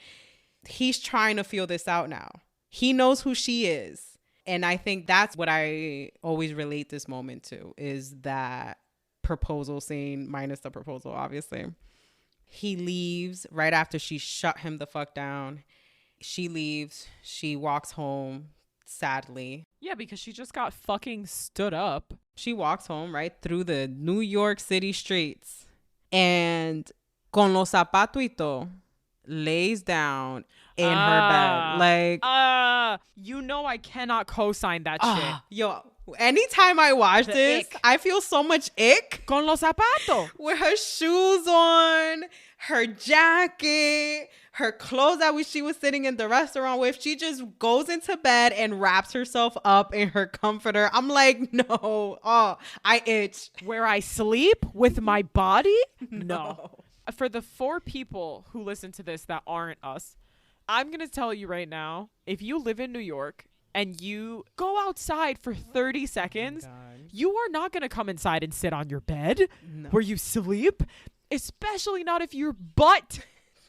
He's trying to feel this out now. He knows who she is. And I think that's what I always relate this moment to, is that proposal scene, minus the proposal, obviously. He leaves right after she shut him the fuck down. She leaves. She walks home, sadly. Yeah, because she just got fucking stood up. She walks home, right, through the New York City streets. And con los zapatuito lays down in her bed. Like, you know I cannot co-sign that shit. Yo, anytime I watch this, ick. I feel so much ick. Con los zapatos. With her shoes on, her jacket, her clothes that she was sitting in the restaurant with. She just goes into bed and wraps herself up in her comforter. I'm like, no. Oh, I itch. Where I sleep with my body? No. For the 4 people who listen to this that aren't us, I'm going to tell you right now, if you live in New York and you go outside for 30 seconds, you are not going to come inside and sit on your bed where you sleep, especially not if your butt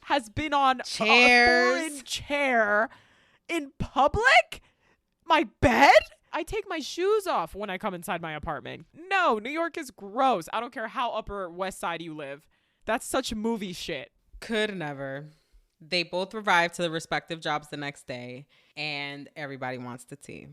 has been on a foreign chair in public. My bed? I take my shoes off when I come inside my apartment. No, New York is gross. I don't care how Upper West Side you live. That's such movie shit. Could never. They both revive to their respective jobs the next day, and everybody wants the tea.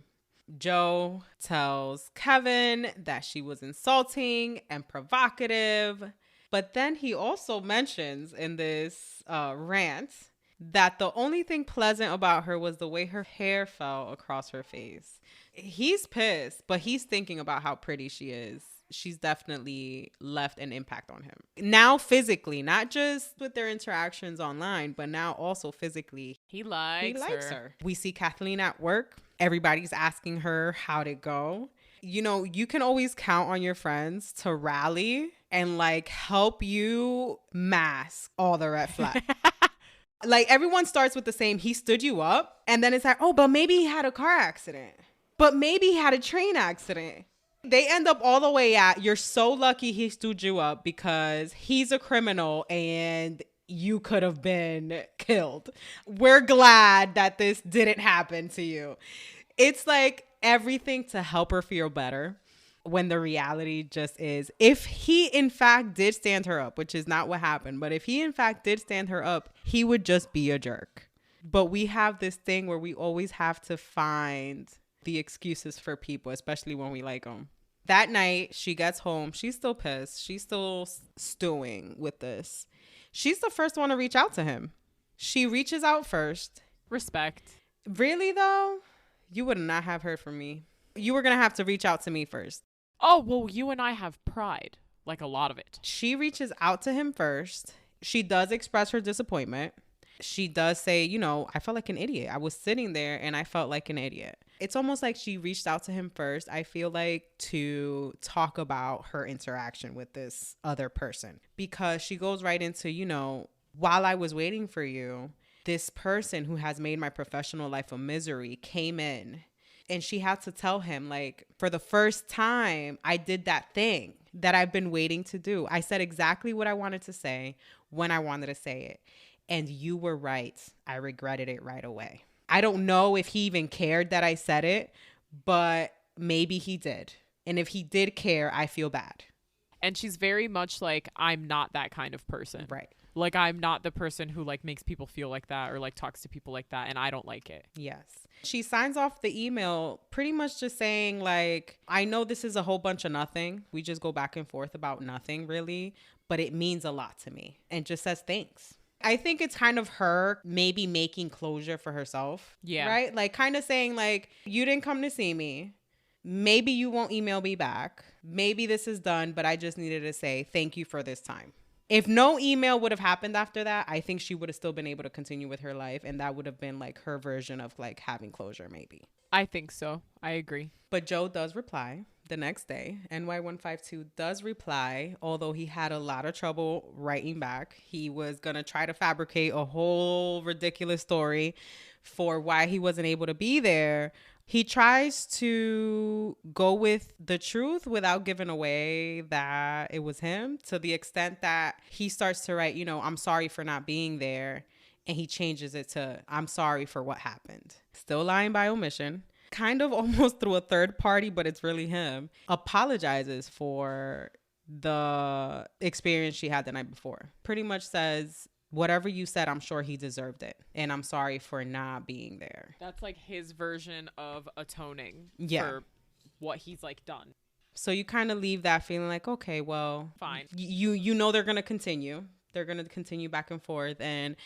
Joe tells Kevin that she was insulting and provocative, but then he also mentions in this rant that the only thing pleasant about her was the way her hair fell across her face. He's pissed, but he's thinking about how pretty she is. She's definitely left an impact on him. Now physically, not just with their interactions online, but now also physically. He likes her. We see Kathleen at work. Everybody's asking her how'd it go. You know, you can always count on your friends to rally and like help you mask all the red flags. Like everyone starts with the same, he stood you up. And then it's like, oh, but maybe he had a car accident. But maybe he had a train accident. They end up all the way at, you're so lucky he stood you up because he's a criminal and you could have been killed. We're glad that this didn't happen to you. It's like everything to help her feel better, when the reality just is, if he in fact did stand her up, which is not what happened, but if he in fact did stand her up, he would just be a jerk. But we have this thing where we always have to find the excuses for people, especially when we like them. That night, she gets home. She's still pissed. She's still stewing with this. She's the first one to reach out to him. She reaches out first. Respect. Really, though? You would not have heard from me. You were going to have to reach out to me first. Oh, well, you and I have pride. Like a lot of it. She reaches out to him first. She does express her disappointment. She does say, you know, I felt like an idiot. I was sitting there and I felt like an idiot. It's almost like she reached out to him first, I feel like, to talk about her interaction with this other person. Because she goes right into, you know, while I was waiting for you, this person who has made my professional life a misery came in. And she had to tell him, like, for the first time, I did that thing that I've been waiting to do. I said exactly what I wanted to say when I wanted to say it. And you were right. I regretted it right away. I don't know if he even cared that I said it, but maybe he did. And if he did care, I feel bad. And she's very much like, I'm not that kind of person. Right. Like, I'm not the person who, like, makes people feel like that or, like, talks to people like that. And I don't like it. Yes. She signs off the email pretty much just saying, like, I know this is a whole bunch of nothing. We just go back and forth about nothing, really. But it means a lot to me. And just says thanks. I think it's kind of her maybe making closure for herself. Yeah. Right? Like, kind of saying, like, you didn't come to see me. Maybe you won't email me back. Maybe this is done, but I just needed to say thank you for this time. If no email would have happened after that, I think she would have still been able to continue with her life. And that would have been like her version of like having closure, maybe. I think so. I agree. But Joe does reply the next day. NY152 does reply, although he had a lot of trouble writing back. He was going to try to fabricate a whole ridiculous story for why he wasn't able to be there. He tries to go with the truth without giving away that it was him, to the extent that he starts to write, I'm sorry for not being there. And he changes it to, I'm sorry for what happened. Still lying by omission. Kind of almost through a third party, but it's really him. Apologizes for the experience she had the night before. Pretty much says, whatever you said, I'm sure he deserved it. And I'm sorry for not being there. That's like his version of atoning for what he's like done. So you kind of leave that feeling like, okay, well, fine. You know they're going to continue. They're going to continue back and forth. And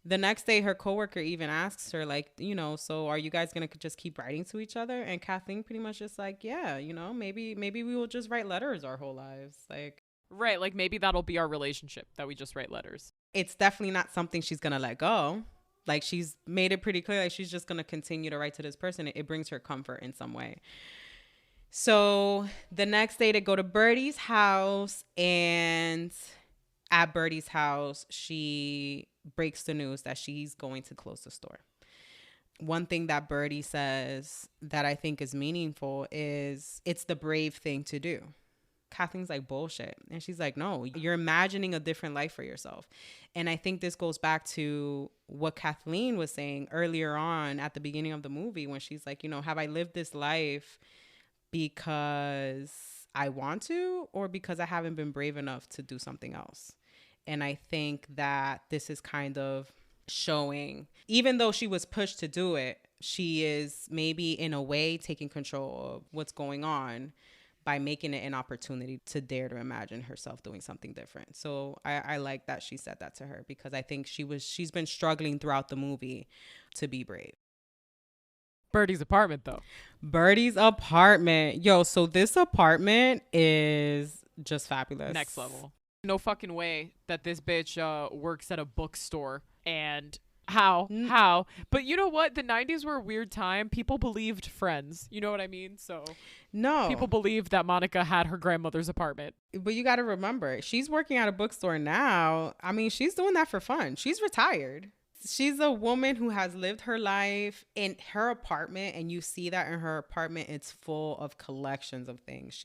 the next day, her coworker even asks her, like, so are you guys going to just keep writing to each other? And Kathleen pretty much just like, yeah, maybe we will just write letters our whole lives. Like, right. Like maybe that'll be our relationship, that we just write letters. It's definitely not something she's going to let go. Like, she's made it pretty clear, like she's just going to continue to write to this person. It brings her comfort in some way. So the next day they go to Birdie's house, and at Birdie's house, she breaks the news that she's going to close the store. One thing that Birdie says that I think is meaningful is it's the brave thing to do. Kathleen's like, bullshit. And she's like, no, you're imagining a different life for yourself. And I think this goes back to what Kathleen was saying earlier on at the beginning of the movie, when she's like, have I lived this life because I want to, or because I haven't been brave enough to do something else? And I think that this is kind of showing, even though she was pushed to do it, she is maybe in a way taking control of what's going on by making it an opportunity to dare to imagine herself doing something different. So I like that she said that to her, because I think she's been struggling throughout the movie to be brave. Birdie's apartment, though. Birdie's apartment. Yo, so this apartment is just fabulous. Next level. No fucking way that this bitch works at a bookstore. And how? But you know what? The 90s were a weird time. People believed Friends. You know what I mean? So no, people believed that Monica had her grandmother's apartment. But you got to remember, she's working at a bookstore now. I mean, she's doing that for fun. She's retired. She's a woman who has lived her life in her apartment, and you see that in her apartment. It's full of collections of things.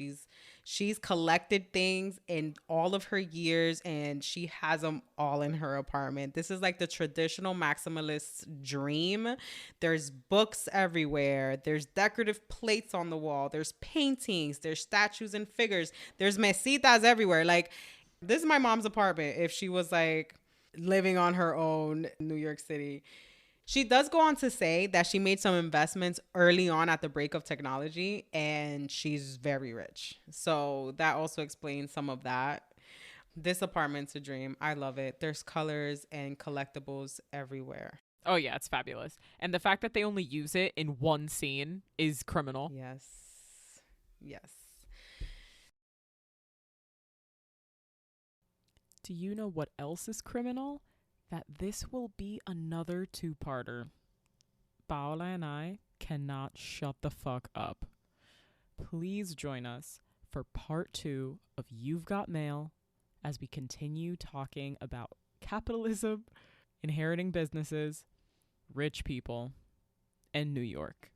She's collected things in all of her years, and she has them all in her apartment. This is like the traditional maximalist dream. There's books everywhere. There's decorative plates on the wall. There's paintings. There's statues and figures. There's mesitas everywhere. Like, this is my mom's apartment if she was like living on her own in New York City. She does go on to say that she made some investments early on at the break of technology, and she's very rich. So that also explains some of that. This apartment's a dream. I love it. There's colors and collectibles everywhere. Oh yeah, it's fabulous. And the fact that they only use it in one scene is criminal. Yes. Do you know what else is criminal? That this will be another two-parter. Paola and I cannot shut the fuck up. Please join us for part 2 of You've Got Mail as we continue talking about capitalism, inheriting businesses, rich people, and New York.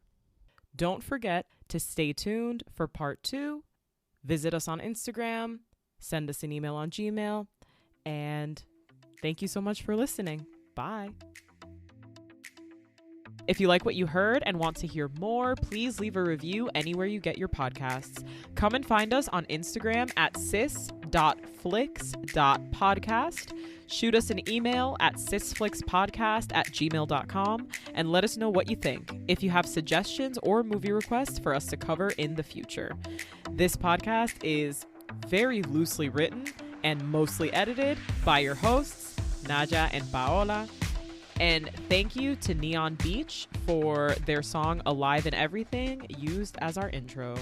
Don't forget to stay tuned for part 2. Visit us on Instagram, send us an email on Gmail, and thank you so much for listening. Bye. If you like what you heard and want to hear more, please leave a review anywhere you get your podcasts. Come and find us on Instagram at cis.flix.podcast. Shoot us an email at cisflixpodcast@gmail.com and let us know what you think. If you have suggestions or movie requests for us to cover in the future. This podcast is very loosely written and mostly edited by your hosts, Nadhya and Paola. And thank you to Neon Beach for their song Alive and Everything, used as our intro.